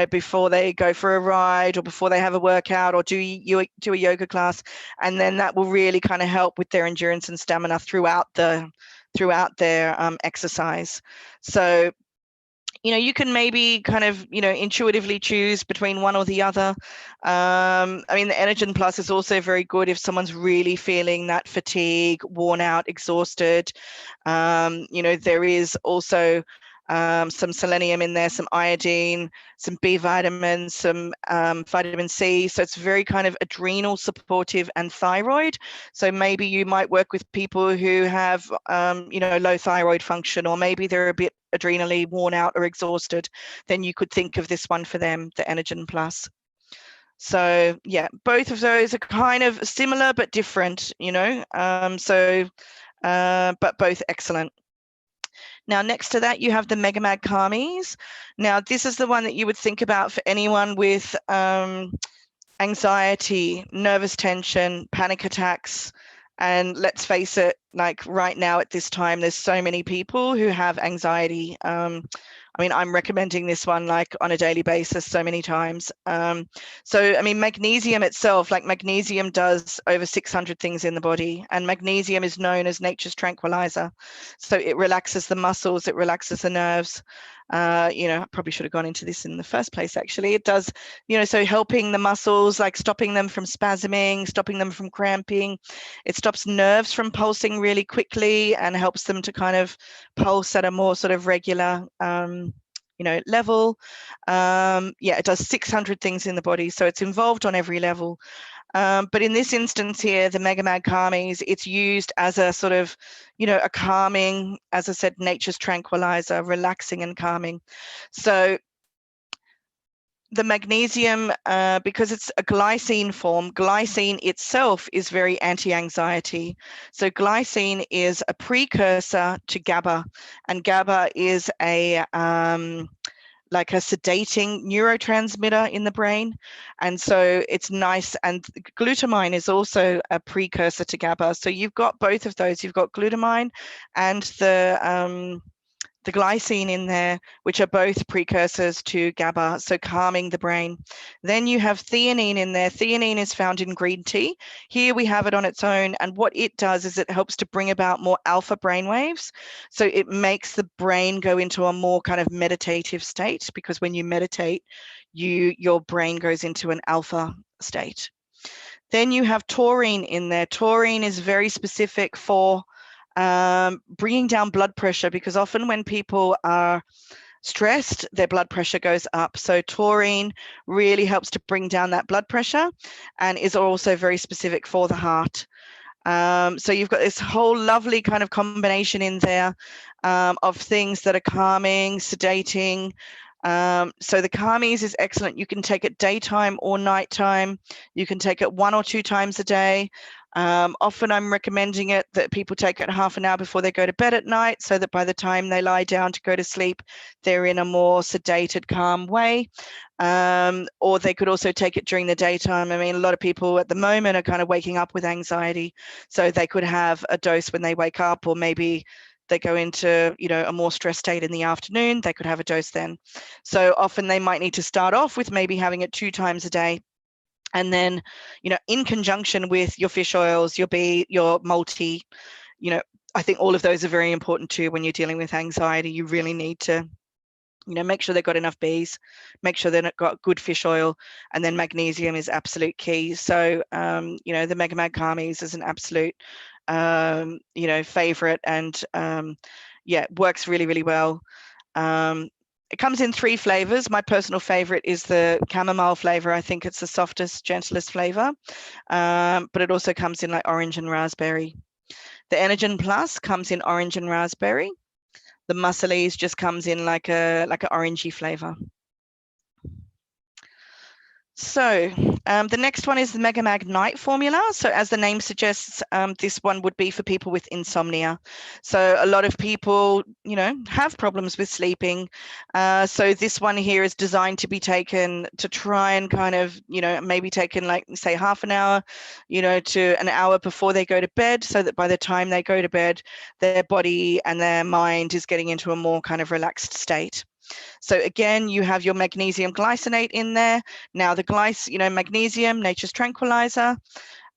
before they go for a ride or before they have a workout or do a yoga class, and then that will really kind of help with their endurance and stamina throughout their exercise. So you can maybe kind of, intuitively choose between one or the other. I mean, the Energen Plus is also very good if someone's really feeling that fatigue, worn out, exhausted. There is also some selenium in there, some iodine, some B vitamins, some vitamin C. So it's very kind of adrenal supportive and thyroid. So maybe you might work with people who have, low thyroid function, or maybe they're a bit adrenally worn out or exhausted. Then you could think of this one for them, the Energen Plus. So yeah, both of those are kind of similar but different, but both excellent. Now, next to that, you have the MegaMag Calmies. Now, this is the one that you would think about for anyone with anxiety, nervous tension, panic attacks. And let's face it, like right now at this time, there's so many people who have anxiety. I mean, I'm recommending this one like on a daily basis so many times. So, I mean, magnesium itself, like magnesium does over 600 things in the body, and magnesium is known as nature's tranquilizer. So it relaxes the muscles, it relaxes the nerves. I probably should have gone into this in the first place, actually. It does, so helping the muscles, like stopping them from spasming, stopping them from cramping. It stops nerves from pulsing really quickly and helps them to kind of pulse at a more sort of regular level. It does 600 things in the body, so it's involved on every level. But in this instance here, the MegaMag Calmies, it's used as a sort of, a calming, as I said, nature's tranquilizer, relaxing and calming. So the magnesium, because it's a glycine form, glycine itself is very anti-anxiety. So glycine is a precursor to GABA, and GABA is like a sedating neurotransmitter in the brain. And so it's nice. And glutamine is also a precursor to GABA. So you've got both of those. You've got glutamine and the glycine in there, which are both precursors to GABA, so calming the brain. Then you have theanine in there. Theanine is found in green tea. Here we have it on its own, and what it does is it helps to bring about more alpha brainwaves. So it makes the brain go into a more kind of meditative state, because when you meditate, your brain goes into an alpha state. Then you have taurine in there. Taurine is very specific for bringing down blood pressure, because often when people are stressed, their blood pressure goes up. So taurine really helps to bring down that blood pressure and is also very specific for the heart. So you've got this whole lovely kind of combination in there of things that are calming, sedating. So the Calmies is excellent. You can take it daytime or nighttime. You can take it 1 or 2 times a day. Often I'm recommending it that people take it half an hour before they go to bed at night, so that by the time they lie down to go to sleep, they're in a more sedated, calm way. Or they could also take it during the daytime. I mean, a lot of people at the moment are kind of waking up with anxiety, so they could have a dose when they wake up, or maybe they go into, a more stressed state in the afternoon, they could have a dose then. So often they might need to start off with maybe having it 2 times a day, And then, in conjunction with your fish oils, your multi, I think all of those are very important too. When you're dealing with anxiety, you really need to, make sure they've got enough bees, make sure they've got good fish oil, and then magnesium is absolute key. So, the Megamag Calmies is an absolute, favorite, and works really, really well. It comes in 3 flavors. My personal favorite is the chamomile flavor. I think it's the softest, gentlest flavor, but it also comes in like orange and raspberry. The Energen Plus comes in orange and raspberry. The Muscles just comes in like a orangey flavor. So the next one is the Megamag Night Formula. So as the name suggests, this one would be for people with insomnia. So a lot of people, have problems with sleeping. So this one here is designed to be taken to try and kind of, maybe taken like say half an hour, to an hour before they go to bed, so that by the time they go to bed, their body and their mind is getting into a more kind of relaxed state. So again, you have your magnesium glycinate in there. Now the magnesium, nature's tranquilizer.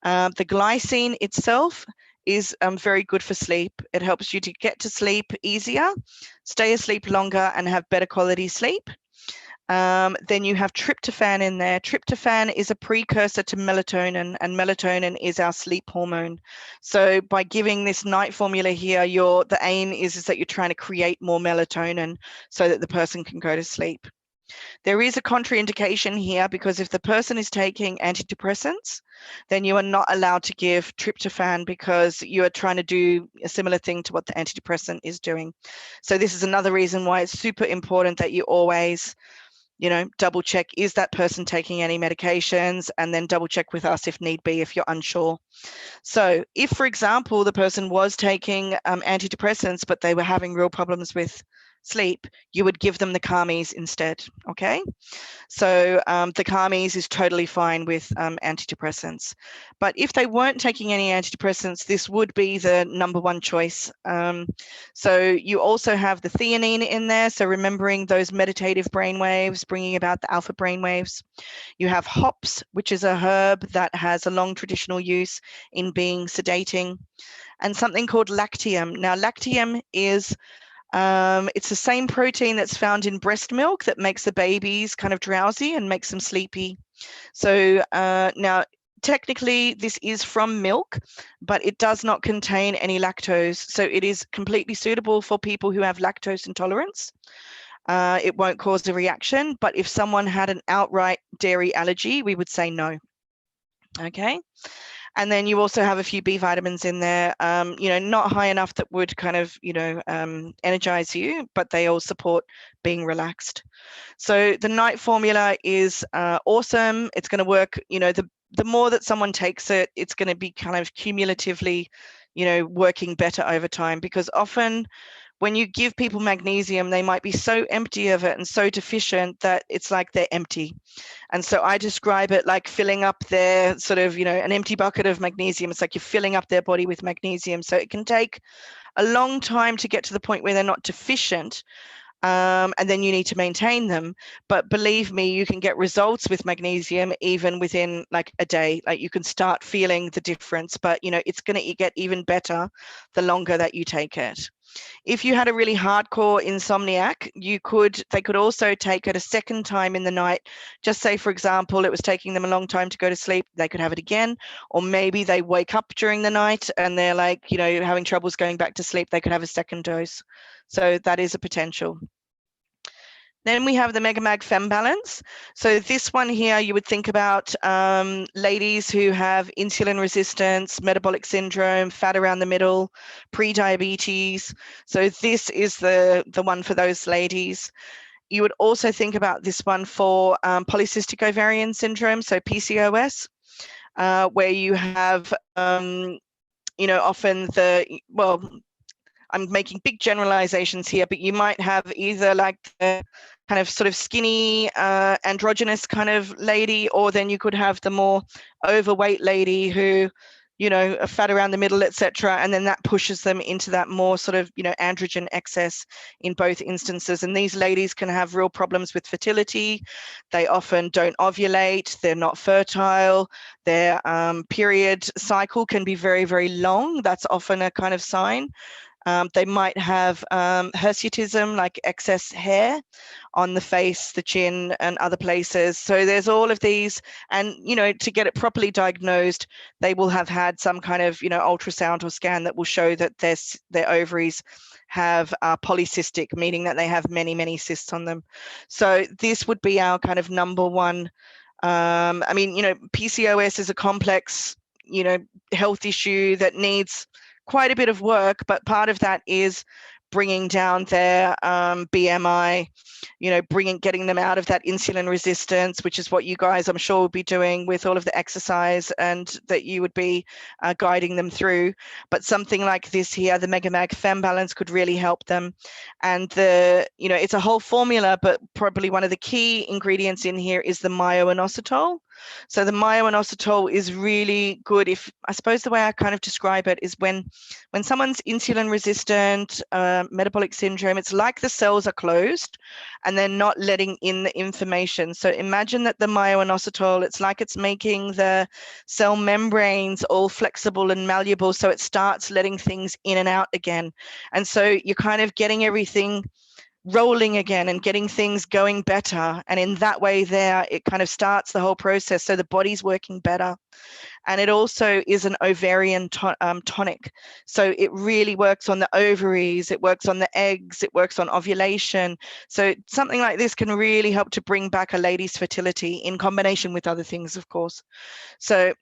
The glycine itself is very good for sleep. It helps you to get to sleep easier, stay asleep longer, and have better quality sleep. Then you have tryptophan in there. Tryptophan is a precursor to melatonin, and melatonin is our sleep hormone. So by giving this night formula here, the aim is that you're trying to create more melatonin so that the person can go to sleep. There is a contraindication here, because if the person is taking antidepressants, then you are not allowed to give tryptophan, because you are trying to do a similar thing to what the antidepressant is doing. So this is another reason why it's super important that you always double check, is that person taking any medications, and then double check with us if need be, if you're unsure. So if, for example, the person was taking antidepressants, but they were having real problems with sleep, you would give them the Calmies instead. Okay, so the Calmies is totally fine with antidepressants. But if they weren't taking any antidepressants, this would be the #1 choice. So you also have the theanine in there, so remembering those meditative brainwaves, bringing about the alpha brainwaves. You have hops, which is a herb that has a long traditional use in being sedating, and something called lactium. Now lactium is it's the same protein that's found in breast milk that makes the babies kind of drowsy and makes them sleepy. So now, technically, this is from milk, but it does not contain any lactose. So it is completely suitable for people who have lactose intolerance. It won't cause a reaction, but if someone had an outright dairy allergy, we would say no. Okay. And then you also have a few B vitamins in there, not high enough that would kind of, energize you, but they all support being relaxed. So the night formula is awesome. It's going to work, the more that someone takes it, it's going to be kind of cumulatively, working better over time, because often when you give people magnesium, they might be so empty of it and so deficient that it's like they're empty. And so I describe it like filling up their sort of, an empty bucket of magnesium. It's like you're filling up their body with magnesium. So it can take a long time to get to the point where they're not deficient. And then you need to maintain them. But believe me, you can get results with magnesium even within like a day. Like you can start feeling the difference, but it's going to get even better the longer that you take it. If you had a really hardcore insomniac, they could also take it a second time in the night. Just say, for example, it was taking them a long time to go to sleep, they could have it again. Or maybe they wake up during the night and they're like, having troubles going back to sleep, they could have a second dose. So that is a potential. Then we have the Megamag FemBalance. So this one here, you would think about ladies who have insulin resistance, metabolic syndrome, fat around the middle, pre-diabetes. So this is the one for those ladies. You would also think about this one for polycystic ovarian syndrome, so PCOS, where you have, often I'm making big generalizations here, but you might have either like the kind of sort of skinny, androgynous kind of lady, or then you could have the more overweight lady who, you know, a fat around the middle, etc. And then that pushes them into that more sort of, you know, androgen excess in both instances. And these ladies can have real problems with fertility. They often don't ovulate, they're not fertile, their period cycle can be very, very long. That's often a kind of sign. They might have hirsutism, like excess hair on the face, the chin, and other places. So there's all of these, and you know, to get it properly diagnosed, they will have had some kind of, you know, ultrasound or scan that will show that their ovaries have polycystic, meaning that they have many, many cysts on them. So this would be our kind of number one. I mean, you know, PCOS is a complex, you know, health issue that needs quite a bit of work, but part of that is bringing down their BMI, you know, getting them out of that insulin resistance, which is what you guys, I'm sure, will be doing with all of the exercise and that you would be guiding them through. But something like this here, the MegaMag FemBalance, could really help them. And you know, it's a whole formula, but probably one of the key ingredients in here is the myo-inositol. So the myo-inositol is really good. If I suppose the way I kind of describe it is when someone's insulin resistant, metabolic syndrome, it's like the cells are closed and they're not letting in the information. So imagine that the myo-inositol, it's like it's making the cell membranes all flexible and malleable, so it starts letting things in and out again. And so you're kind of getting everything rolling again and getting things going better. And in that way there, it kind of starts the whole process. So the body's working better. And it also is an ovarian tonic. So it really works on the ovaries, it works on the eggs, it works on ovulation. So something like this can really help to bring back a lady's fertility in combination with other things, of course. So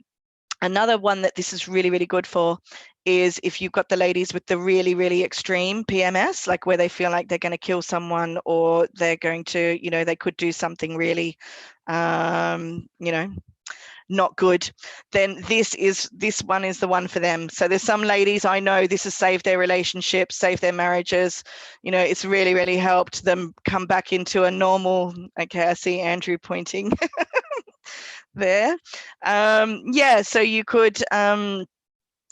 another one that this is really, really good for is if you've got the ladies with the really, really extreme PMS, like where they feel like they're going to kill someone or they're going to, you know, they could do something really, you know, not good, then this one is the one for them. So there's some ladies I know this has saved their relationships, saved their marriages. You know, it's really, really helped them come back into a normal, okay, I see Andrew pointing there. Yeah, so you could,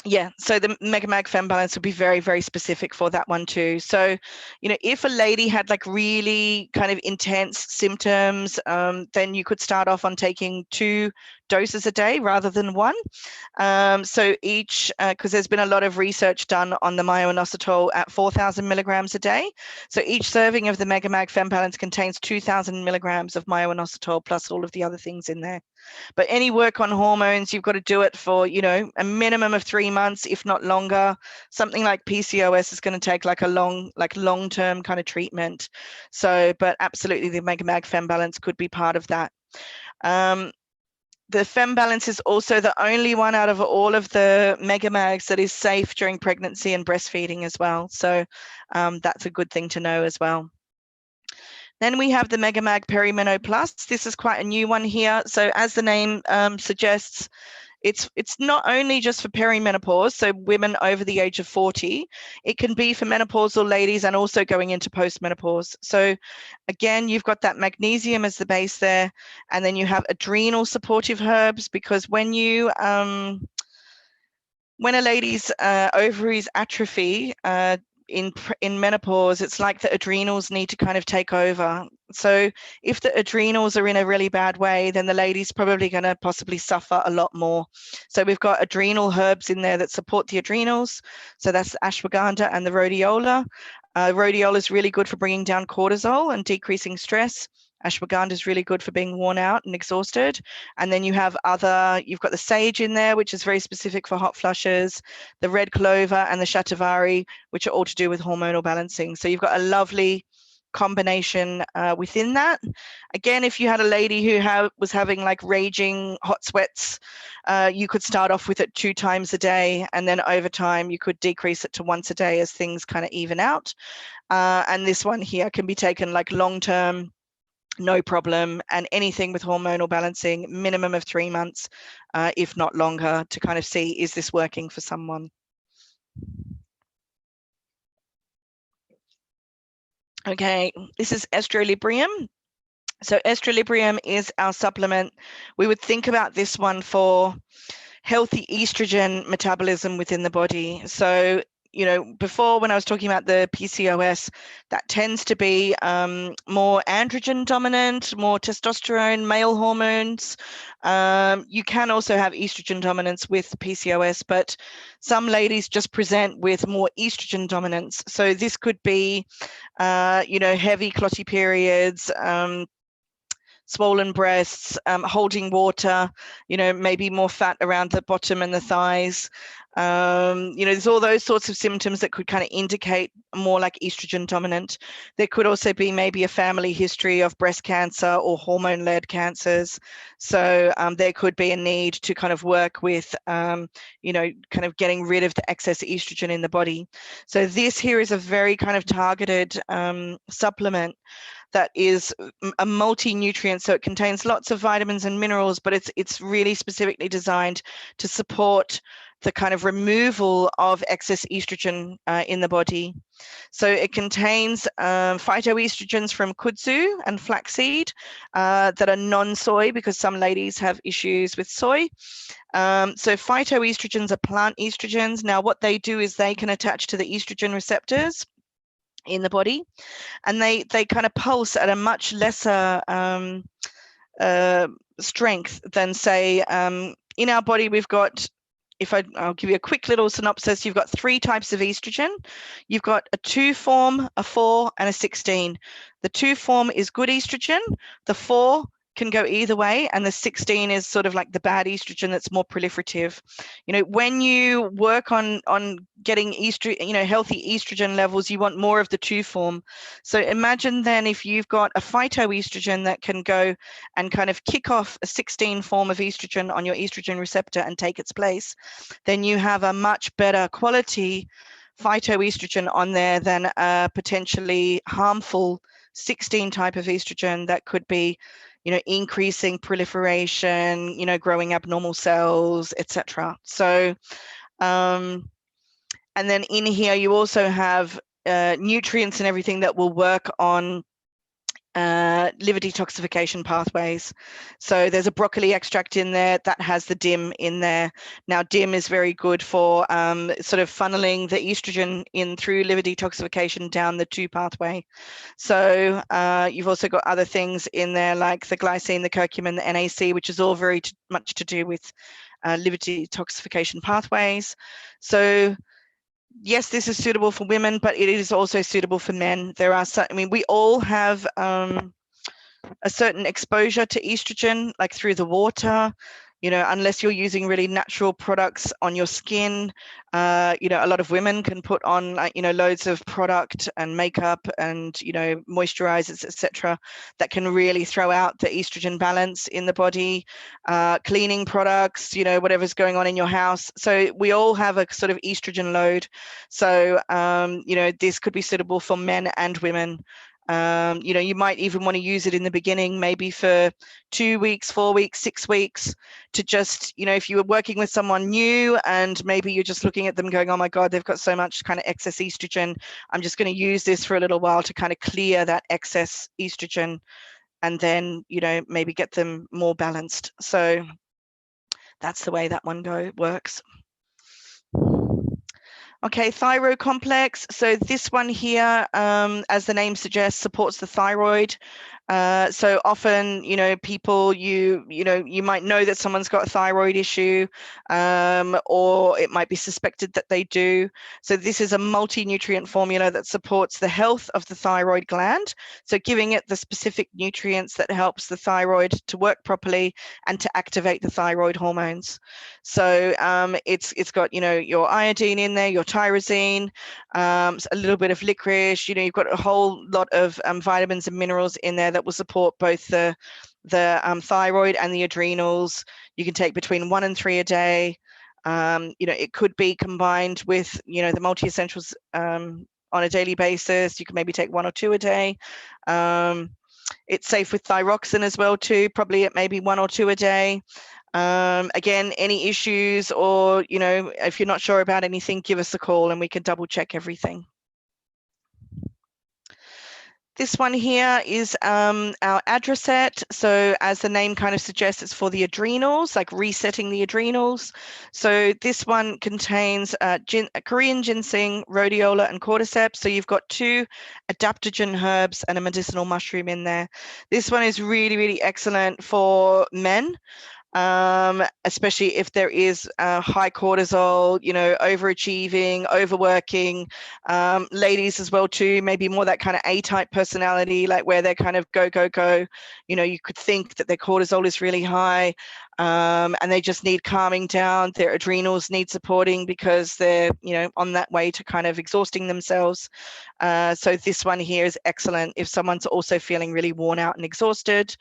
yeah, so the MegaMag FemBalance would be very, very specific for that one too. So, you know, if a lady had like really kind of intense symptoms, then you could start off on taking 2 doses a day rather than 1. So each, because there's been a lot of research done on the myo-inositol at 4,000 milligrams a day. So each serving of the MegaMag FemBalance contains 2,000 milligrams of myo-inositol plus all of the other things in there. But any work on hormones, you've got to do it for, you know, a minimum of 3 months, if not longer. Something like PCOS is going to take like a long-term kind of treatment. So, but absolutely the MegaMag FemBalance could be part of that. The FemBalance is also the only one out of all of the MegaMags that is safe during pregnancy and breastfeeding as well. So that's a good thing to know as well. Then we have the MegaMag Perimeno Plus. This is quite a new one here. So as the name suggests, it's not only just for perimenopause, so women over the age of 40. It can be for menopausal ladies and also going into postmenopause. So again, you've got that magnesium as the base there, and then you have adrenal supportive herbs, because when a lady's ovaries atrophy in menopause, it's like the adrenals need to kind of take over. So if the adrenals are in a really bad way, then the lady's probably going to possibly suffer a lot more. So we've got adrenal herbs in there that support the adrenals. So that's the ashwagandha and the rhodiola. Rhodiola is really good for bringing down cortisol and decreasing stress. Ashwagandha is really good for being worn out and exhausted. And then you've got the sage in there, which is very specific for hot flushes, the red clover and the shatavari, which are all to do with hormonal balancing. So you've got a lovely combination within that. Again, if you had a lady who was having like raging hot sweats, you could start off with it 2 times a day, and then over time you could decrease it to once a day as things kind of even out. And this one here can be taken like long-term, no problem, and anything with hormonal balancing, minimum of 3 months, if not longer, to kind of see, is this working for someone? Okay, this is Estrolibrium. So Estrolibrium is our supplement. We would think about this one for healthy estrogen metabolism within the body. So, you know, before when I was talking about the PCOS, that tends to be more androgen dominant, more testosterone, male hormones. You can also have estrogen dominance with PCOS, but some ladies just present with more estrogen dominance. So this could be, you know, heavy clotty periods, swollen breasts, holding water, you know, maybe more fat around the bottom and the thighs. You know, there's all those sorts of symptoms that could kind of indicate more like estrogen dominant. There could also be maybe a family history of breast cancer or hormone-led cancers. So there could be a need to kind of work with, you know, kind of getting rid of the excess estrogen in the body. So this here is a very kind of targeted supplement that is a multi-nutrient, so it contains lots of vitamins and minerals, but it's really specifically designed to support the kind of removal of excess estrogen in the body. So it contains phytoestrogens from kudzu and flaxseed that are non-soy, because some ladies have issues with soy. So phytoestrogens are plant estrogens. Now what they do is they can attach to the estrogen receptors in the body, and they kind of pulse at a much lesser strength than, say, in our body we've got, I'll give you a quick little synopsis. You've got 3 types of estrogen. You've got a 2 form, a 4, and a 16. The 2 form is good estrogen. The 4 can go either way, and the 16 is sort of like the bad estrogen that's more proliferative. You know, when you work on getting estrogen, you know, healthy estrogen levels, you want more of the 2 form. So imagine then if you've got a phytoestrogen that can go and kind of kick off a 16 form of estrogen on your estrogen receptor and take its place, then you have a much better quality phytoestrogen on there than a potentially harmful 16 type of estrogen that could be, you know, increasing proliferation, you know, growing abnormal cells, etc. So, and then in here you also have nutrients and everything that will work on liver detoxification pathways. So there's a broccoli extract in there that has the DIM in there. Now DIM is very good for sort of funneling the estrogen in through liver detoxification down the 2 pathway. So you've also got other things in there like the glycine, the curcumin, the NAC, which is all very much to do with liver detoxification pathways. So yes, this is suitable for women, but it is also suitable for men. There are some, I mean, we all have a certain exposure to estrogen, like through the water, you know, unless you're using really natural products on your skin. You know, a lot of women can put on, like, you know, loads of product and makeup and, you know, moisturizers, etc., that can really throw out the estrogen balance in the body. Cleaning products, you know, whatever's going on in your house. So we all have a sort of estrogen load. So, you know, this could be suitable for men and women. You know, you might even want to use it in the beginning, maybe for 2 weeks, 4 weeks, 6 weeks, to just, you know, if you were working with someone new and maybe you're just looking at them going, oh my God, they've got so much kind of excess estrogen, I'm just going to use this for a little while to kind of clear that excess estrogen, and then, you know, maybe get them more balanced. So that's the way that one works. Okay, thyroid complex. So this one here, as the name suggests, supports the thyroid. So often, you know, people, you might know that someone's got a thyroid issue, or it might be suspected that they do. So this is a multi-nutrient formula that supports the health of the thyroid gland. So giving it the specific nutrients that helps the thyroid to work properly and to activate the thyroid hormones. So it's got, you know, your iodine in there, your tyrosine, a little bit of licorice. You know, you've got a whole lot of vitamins and minerals in there that will support both the thyroid and the adrenals. You can take between 1 and 3 a day. You know, it could be combined with, you know, the multi-essentials on a daily basis. You can maybe take 1 or 2 a day. It's safe with thyroxine as well too, probably at maybe 1 or 2 a day. Again, any issues, or, you know, if you're not sure about anything, give us a call and we can double check everything. This one here is our Adreset. So as the name kind of suggests, it's for the adrenals, like resetting the adrenals. So this one contains Korean ginseng, rhodiola, and cordyceps. So you've got 2 adaptogen herbs and a medicinal mushroom in there. This one is really, really excellent for men. Especially if there is high cortisol, you know, overachieving, overworking, ladies as well too, maybe more that kind of A-type personality, like where they're kind of go, go, go, you know, you could think that their cortisol is really high, and they just need calming down. Their adrenals need supporting because they're, you know, on that way to kind of exhausting themselves. So this one here is excellent if someone's also feeling really worn out and exhausted.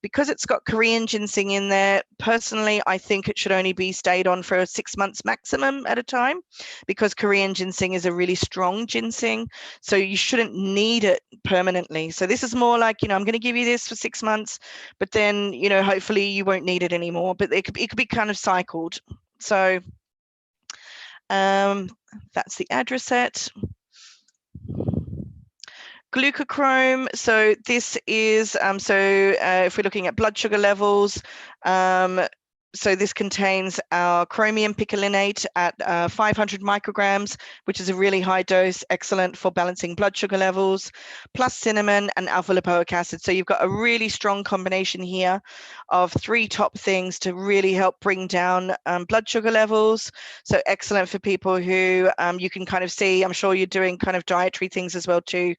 Because it's got Korean ginseng in there, personally, I think it should only be stayed on for 6 months maximum at a time, because Korean ginseng is a really strong ginseng. So you shouldn't need it permanently. So this is more like, you know, I'm going to give you this for 6 months, but then, you know, hopefully you won't need it anymore. But it could be kind of cycled. So that's the Adreset. Glucochrome, so this is, if we're looking at blood sugar levels, so this contains our chromium picolinate at 500 micrograms, which is a really high dose, excellent for balancing blood sugar levels, plus cinnamon and alpha lipoic acid. So you've got a really strong combination here of 3 top things to really help bring down blood sugar levels. So excellent for people who you can kind of see, I'm sure you're doing kind of dietary things as well too,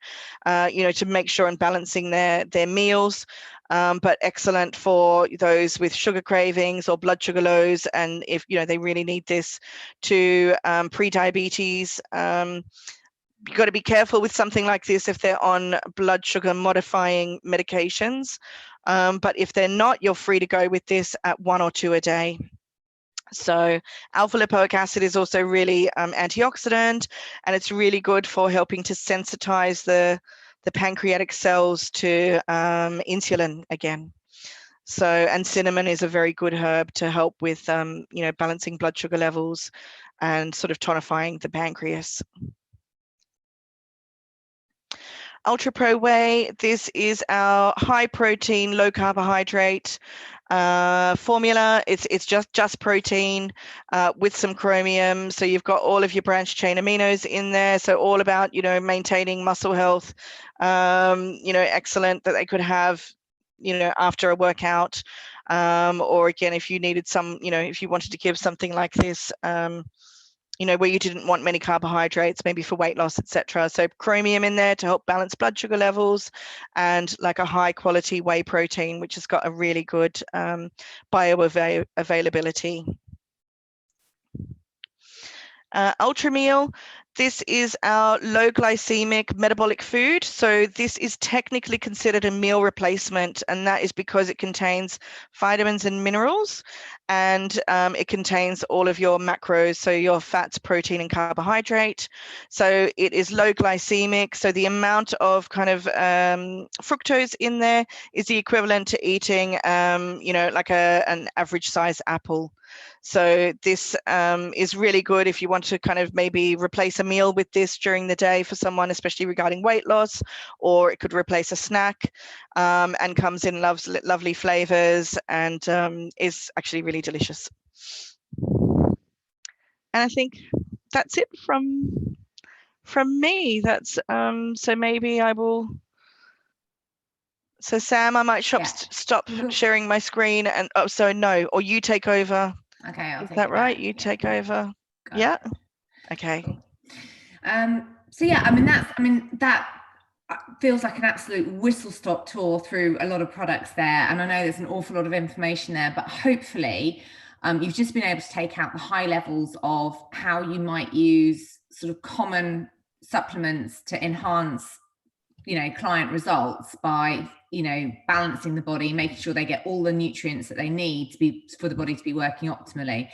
you know, to make sure and balancing their meals. But excellent for those with sugar cravings or blood sugar lows, and if, you know, they really need this to pre-diabetes. You've got to be careful with something like this if they're on blood sugar modifying medications. But if they're not, you're free to go with this at 1 or 2 a day. So alpha lipoic acid is also really antioxidant, and it's really good for helping to sensitize the pancreatic cells to insulin again. So, and cinnamon is a very good herb to help with, you know, balancing blood sugar levels and sort of tonifying the pancreas. Ultra Pro Whey, this is our high protein, low carbohydrate formula. It's just protein with some chromium. So you've got all of your branched chain aminos in there. So all about, you know, maintaining muscle health, you know, excellent that they could have, you know, after a workout, or again, if you needed some, you know, if you wanted to give something like this, you know, where you didn't want many carbohydrates, maybe for weight loss, etc. So chromium in there to help balance blood sugar levels, and like a high quality whey protein, which has got a really good bioavailability. Ultra Meal, this is our low glycemic metabolic food. So this is technically considered a meal replacement, and that is because it contains vitamins and minerals, and it contains all of your macros, so your fats, protein, and carbohydrate. So it is low glycemic. So the amount of kind of fructose in there is the equivalent to eating, you know, like an average size apple. So this is really good if you want to kind of maybe replace a meal with this during the day for someone, especially regarding weight loss, or it could replace a snack, and comes in lovely flavors, and is actually really delicious. And I think that's it from me. That's so maybe I will. So Sam, I might stop sharing my screen, and no, or you take over.
Okay,
Is that right? You take over. Yeah. Okay.
Cool. So yeah, I mean that feels like an absolute whistle-stop tour through a lot of products there, and I know there's an awful lot of information there, but hopefully you've just been able to take out the high levels of how you might use sort of common supplements to enhance, you know, client results by, you know, balancing the body, making sure they get all the nutrients that they need for the body to be working optimally.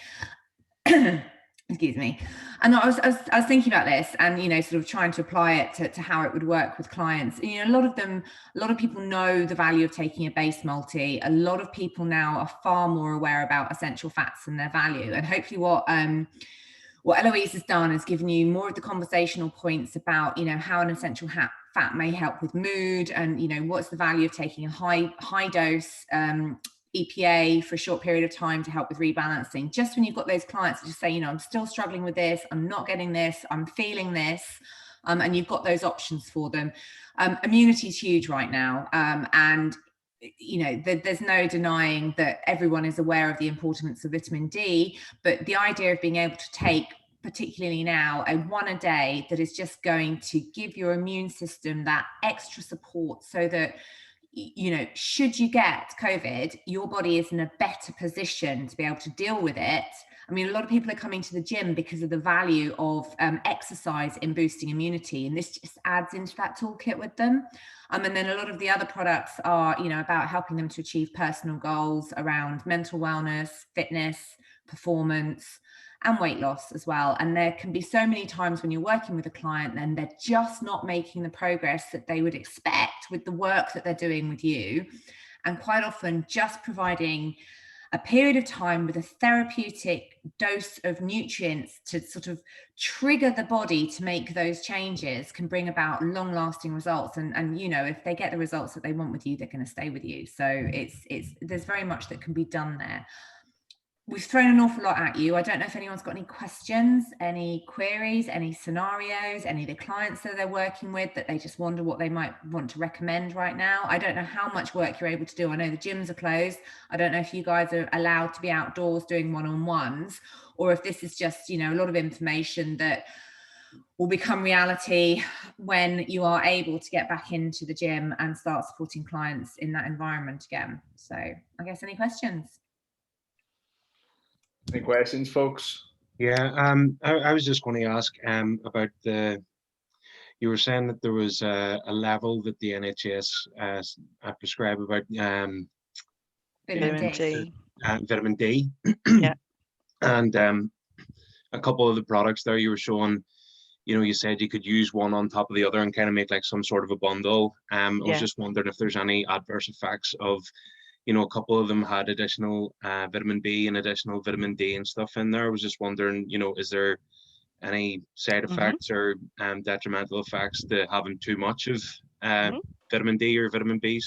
Excuse me. And I was thinking about this, and, you know, sort of trying to apply it to how it would work with clients. You know, a lot of people know the value of taking a base multi. A lot of people now are far more aware about essential fats and their value. And hopefully what Eloise has done is given you more of the conversational points about, you know, how an essential fat may help with mood, and what's the value of taking a high dose EPA for a short period of time to help with rebalancing. Just when you've got those clients that just say, I'm still struggling with this, I'm not getting this, I'm feeling this, and you've got those options for them. Immunity is huge right now, and there's no denying that everyone is aware of the importance of vitamin D, but the idea of being able to take, particularly now, a one a day that is just going to give your immune system that extra support, so that should you get COVID, your body is in a better position to be able to deal with it. I mean, a lot of people are coming to the gym because of the value of exercise in boosting immunity, and this just adds into that toolkit with them. And then a lot of the other products are, about helping them to achieve personal goals around mental wellness, fitness, performance, and weight loss as well. And there can be so many times when you're working with a client and they're just not making the progress that they would expect with the work that they're doing with you. And quite often just providing a period of time with a therapeutic dose of nutrients to sort of trigger the body to make those changes can bring about long-lasting results. And if they get the results that they want with you, they're going to stay with you. So there's very much that can be done there. We've thrown an awful lot at you. I don't know if anyone's got any questions, any queries, any scenarios, any of the clients that they're working with that they just wonder what they might want to recommend right now. I don't know how much work you're able to do. I know the gyms are closed. I don't know if you guys are allowed to be outdoors doing one-on-ones, or if this is just, a lot of information that will become reality when you are able to get back into the gym and start supporting clients in that environment again. So I guess any questions?
Any questions, folks?
Yeah, I was just going to ask about you were saying that there was a level that the NHS prescribe about
Vitamin D.
Vitamin D.
Yeah.
And a couple of the products there you were showing, you said you could use one on top of the other and kind of make like some sort of a bundle. I was just wondering if there's any adverse effects of, a couple of them had additional vitamin B and additional vitamin D and stuff in there. I was just wondering, is there any side effects or detrimental effects to having too much of vitamin D or vitamin Bs?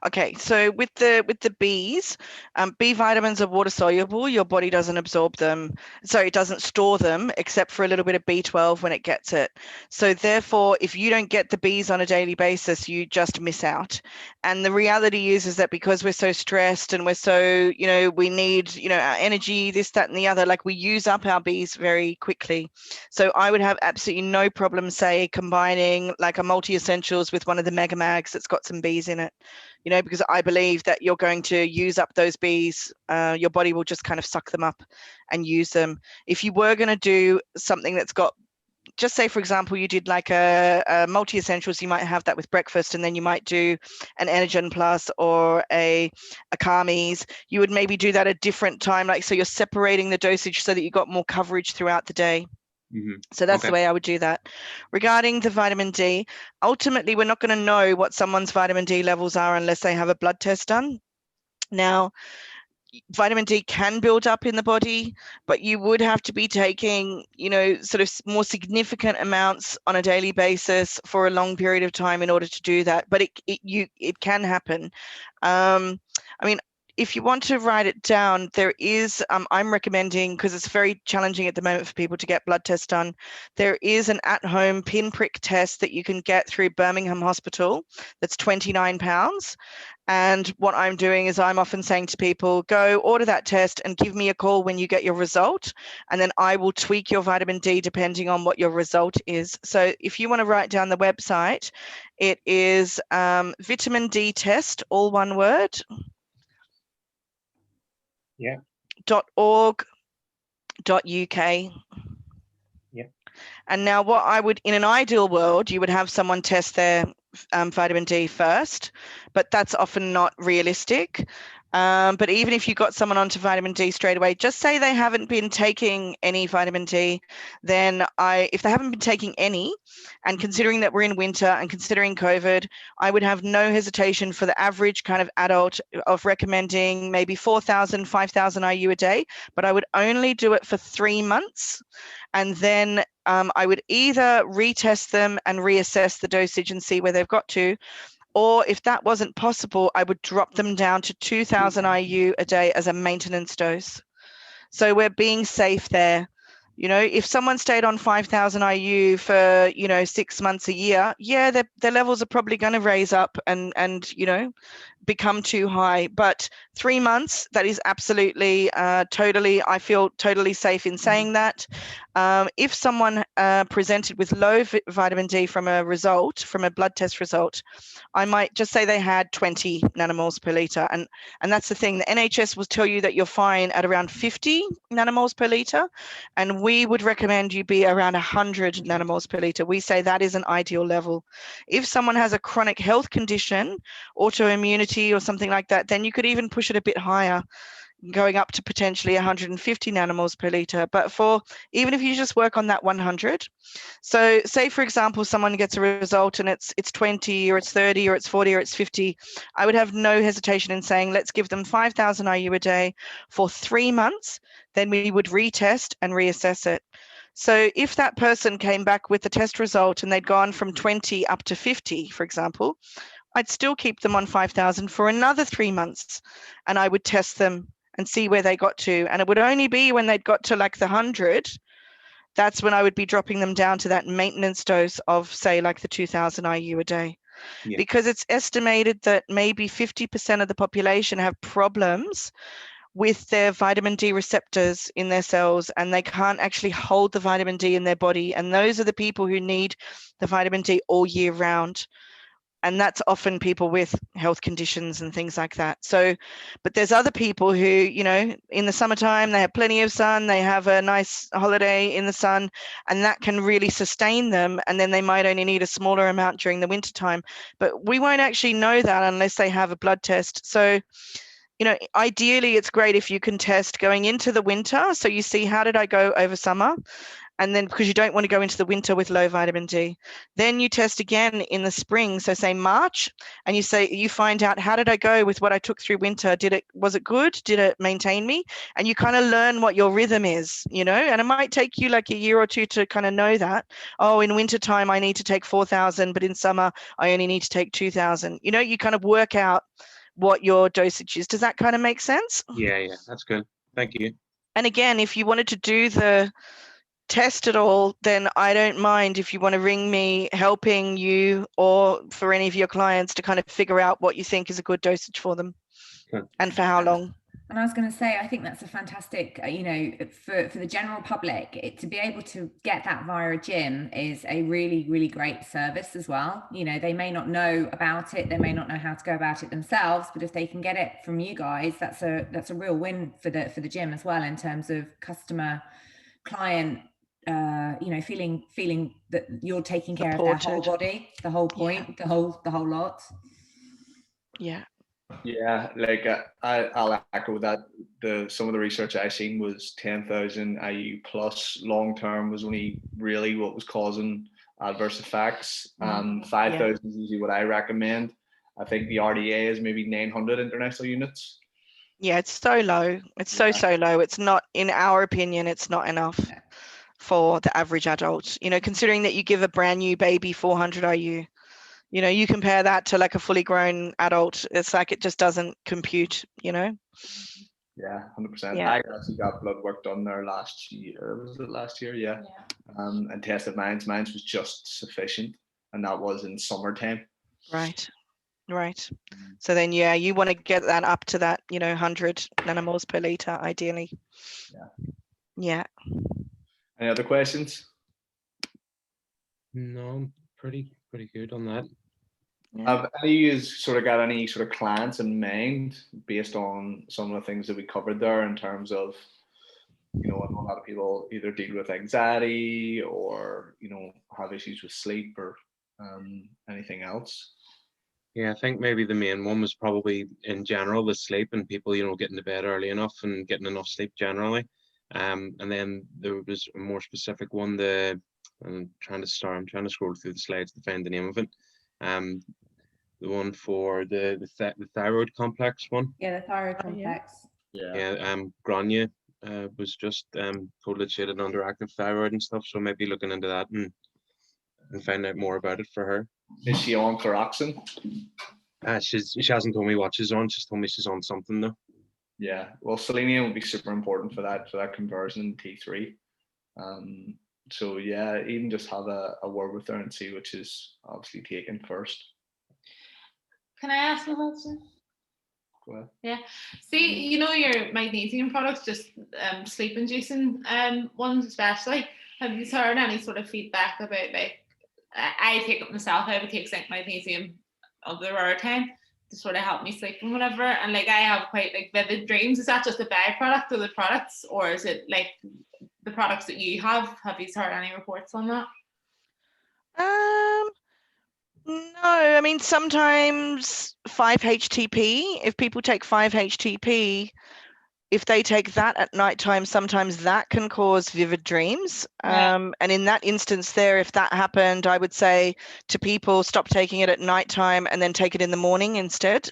Okay, so with the Bs, B vitamins are water soluble. Your body doesn't absorb them, so it doesn't store them except for a little bit of B12 when it gets it. So therefore, if you don't get the Bs on a daily basis, you just miss out. And the reality is that because we're so stressed and we're so, we need, our energy, this, that, and the other, like we use up our Bs very quickly. So I would have absolutely no problem, say, combining like a multi-essentials with one of the Mega Mags that's got some Bs in it. Because I believe that you're going to use up those Bs, your body will just kind of suck them up and use them. If you were going to do something that's got, just say, for example, you did like a multi-essentials, you might have that with breakfast, and then you might do an Energen Plus or a Carmies. You would maybe do that at a different time, like so you're separating the dosage so that you got more coverage throughout the day. So that's the way I would do that. Regarding the vitamin D, ultimately, we're not going to know what someone's vitamin D levels are unless they have a blood test done. Now, vitamin D can build up in the body, but you would have to be taking, sort of more significant amounts on a daily basis for a long period of time in order to do that. But it can happen. If you want to write it down, there is, I'm recommending, because it's very challenging at the moment for people to get blood tests done, there is an at-home pinprick test that you can get through Birmingham Hospital that's £29. And what I'm doing is I'm often saying to people, go order that test and give me a call when you get your result. And then I will tweak your vitamin D depending on what your result is. So if you want to write down the website, it is vitamin D test, all one word.
Yeah.
.org.uk.
Yeah.
And now what I would, in an ideal world, you would have someone test their vitamin D first, but that's often not realistic. But even if you got someone onto vitamin D straight away, just say they haven't been taking any vitamin D, then if they haven't been taking any, and considering that we're in winter and considering COVID, I would have no hesitation for the average kind of adult of recommending maybe 4,000, 5,000 IU a day, but I would only do it for 3 months. And then I would either retest them and reassess the dosage and see where they've got to, or if that wasn't possible, I would drop them down to 2,000 IU a day as a maintenance dose. So we're being safe there. You know, if someone stayed on 5,000 IU for, 6 months a year, yeah, their levels are probably going to raise up and become too high. But 3 months, that is absolutely I feel totally safe in saying that. If someone presented with low vitamin D from a blood test result, I might just say they had 20 nanomoles per litre. And that's the thing, the NHS will tell you that you're fine at around 50 nanomoles per litre. And we would recommend you be around 100 nanomoles per litre. We say that is an ideal level. If someone has a chronic health condition, autoimmunity or something like that, then you could even push it a bit higher, going up to potentially 150 nanomoles per litre. But even if you just work on that 100, so say for example someone gets a result and it's 20 or it's 30 or it's 40 or it's 50, I would have no hesitation in saying let's give them 5,000 IU a day for 3 months. Then we would retest and reassess it. So if that person came back with the test result and they'd gone from 20 up to 50, for example, I'd still keep them on 5,000 for another 3 months, and I would test them and see where they got to. And it would only be when they'd got to like the 100, that's when I would be dropping them down to that maintenance dose of, say, like the 2,000 IU a day. Yeah. Because it's estimated that maybe 50% of the population have problems with their vitamin D receptors in their cells, and they can't actually hold the vitamin D in their body. And those are the people who need the vitamin D all year round. And that's often people with health conditions and things like that. So, but there's other people who, in the summertime, they have plenty of sun, they have a nice holiday in the sun, and that can really sustain them. And then they might only need a smaller amount during the wintertime. But we won't actually know that unless they have a blood test. So, ideally, it's great if you can test going into the winter. So you see, how did I go over summer? And then, because you don't want to go into the winter with low vitamin D, then you test again in the spring. So say March, and you find out, how did I go with what I took through winter? Was it good? Did it maintain me? And you kind of learn what your rhythm is, and it might take you like a year or two to kind of know that, oh, in wintertime, I need to take 4,000, but in summer, I only need to take 2,000. You kind of work out what your dosage is. Does that kind of make sense?
Yeah, that's good. Thank you.
And again, if you wanted to do the test it all, then I don't mind if you want to ring me helping you, or for any of your clients to kind of figure out what you think is a good dosage for them. Okay. And for how long.
And I was going to say, I think that's a fantastic, for the general public, to be able to get that via a gym is a really, really great service as well. They may not know about it, they may not know how to go about it themselves, but if they can get it from you guys, that's a real win for the gym as well, in terms of customer, client, feeling that you're taking care of their whole body, the whole point, the whole lot.
Yeah.
Yeah, like I'll echo that. Some of the research I seen was 10,000 IU plus long term was only really what was causing adverse effects. 5,000 is usually what I recommend. I think the RDA is maybe 900 international units.
Yeah, it's so low. It's so low. It's not, in our opinion, it's not enough for the average adult. Considering that you give a brand new baby 400 IU. You compare that to like a fully grown adult, it's like it just doesn't compute,
Yeah, 100%. Yeah. I actually got blood work done there last year. Was it last year? Yeah. And tested mine. Mine was just sufficient, and that was in summertime.
Right. So then, you want to get that up to that, 100 nanomoles per litre, ideally. Yeah.
Any other questions?
No, pretty good on that.
Have any of you sort of got any sort of clients in mind based on some of the things that we covered there, in terms of, I know a lot of people either deal with anxiety or, have issues with sleep or anything else?
Yeah, I think maybe the main one was probably in general the sleep and people, getting to bed early enough and getting enough sleep generally. And then there was a more specific one, I'm trying to scroll through the slides to find the name of it. The one for the thyroid complex one.
Yeah, the thyroid
Oh, yeah.
complex.
Yeah.
Grania was just told that she had an underactive thyroid and stuff. So maybe looking into that and find out more about it for her.
Is she on Coroxin?
She hasn't told me what she's on. She's told me she's on something though.
Yeah. Well, selenium will be super important for that conversion in T3. So yeah, even just have a word with her and see which is obviously taken first.
Can I ask a question?
Go ahead.
Yeah. See, your magnesium products, just sleep inducing ones especially. Have you heard any sort of feedback about, like, I take it myself, I would take zinc magnesium of the rare time to sort of help me sleep and whatever, and like I have quite like vivid dreams. Is that just a byproduct of the products, or is it like the products that you have you heard any reports on that?
No, I mean, sometimes 5-HTP, if people take 5-HTP, if they take that at nighttime, sometimes that can cause vivid dreams.
Yeah.
And in that instance there, if that happened, I would say to people, stop taking it at nighttime and then take it in the morning instead,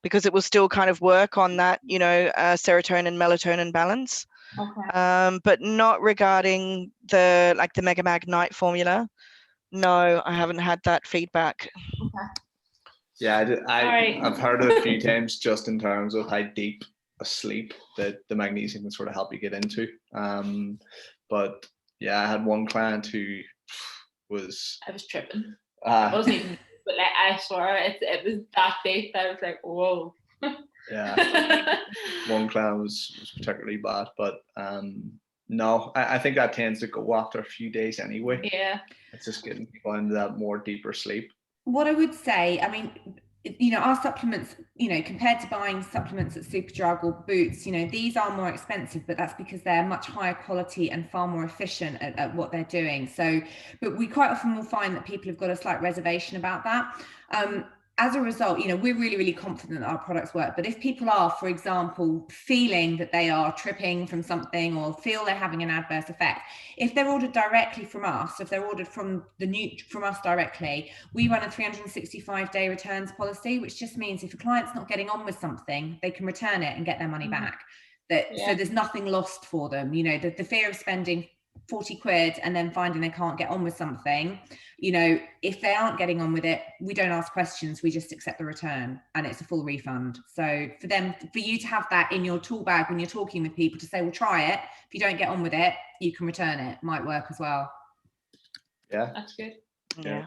because it will still kind of work on that, serotonin, melatonin balance.
Okay.
But not regarding the Megamag night formula. No, I haven't had that feedback.
Okay.
Yeah,
Alright.
I've heard it a few times just in terms of how deep a sleep that the magnesium can sort of help you get into. But yeah, I had one client who was...
I was tripping. It wasn't even, but like, I swear it was that deep. I was like, whoa.
Yeah. One client was particularly bad, but no, I think that tends to go after a few days anyway.
Yeah.
It's just getting people into that more deeper sleep.
What I would say, I mean, our supplements, compared to buying supplements at Superdrug or Boots, these are more expensive, but that's because they're much higher quality and far more efficient at what they're doing. So, but we quite often will find that people have got a slight reservation about that. As a result, we're really, really confident that our products work. But if people are, for example, feeling that they are tripping from something or feel they're having an adverse effect, if they're ordered directly from us, if they're ordered from us directly, we run a 365-day returns policy, which just means if a client's not getting on with something, they can return it and get their money back. So there's nothing lost for them. The fear of spending 40 quid and then finding they can't get on with something, if they aren't getting on with it, we don't ask questions, we just accept the return and it's a full refund. So for you to have that in your tool bag when you're talking with people, to say, well, try it, if you don't get on with it, you can return it, might work as well.
Yeah,
that's good.
Yeah.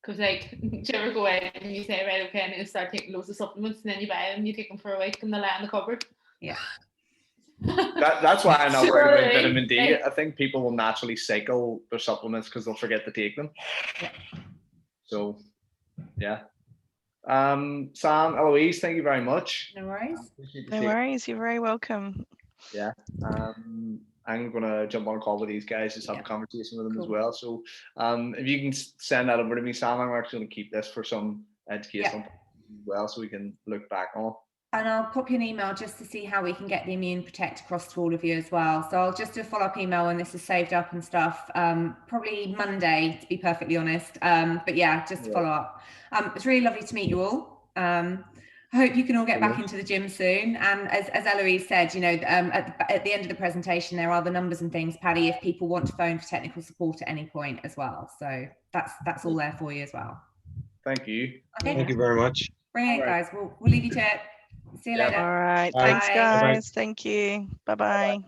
Because like, do you ever go out and you say, right, okay, I'm going to start taking loads of supplements, and then you buy them, you take them for a week and they lie in the cupboard?
Yeah.
That's why I'm not worried about vitamin D. I think people will naturally cycle their supplements because they'll forget to take them.
Yeah.
So, yeah. Sam, Eloise, thank you very much.
No worries.
No worries. You're very welcome.
Yeah. I'm going to jump on a call with these guys, just have a conversation with them as well. So if you can send that over to me, Sam, I'm actually going to keep this for some education as well, so we can look back on.
And I'll pop you an email just to see how we can get the Immune Protect across to all of you as well. So I'll just do a follow-up email when this is saved up and stuff, probably Monday, to be perfectly honest. But yeah, just to follow up. It's really lovely to meet you all. I hope you can all get back into the gym soon. And as Eloise said, at the end of the presentation, there are the numbers and things, Paddy, if people want to phone for technical support at any point as well. So that's all there for you as well.
Thank you.
Okay.
Thank you very much.
Brilliant, guys. We'll leave you to it. See you later.
All right.
Bye.
Thanks, guys.
Bye-bye.
Thank you. Bye-bye.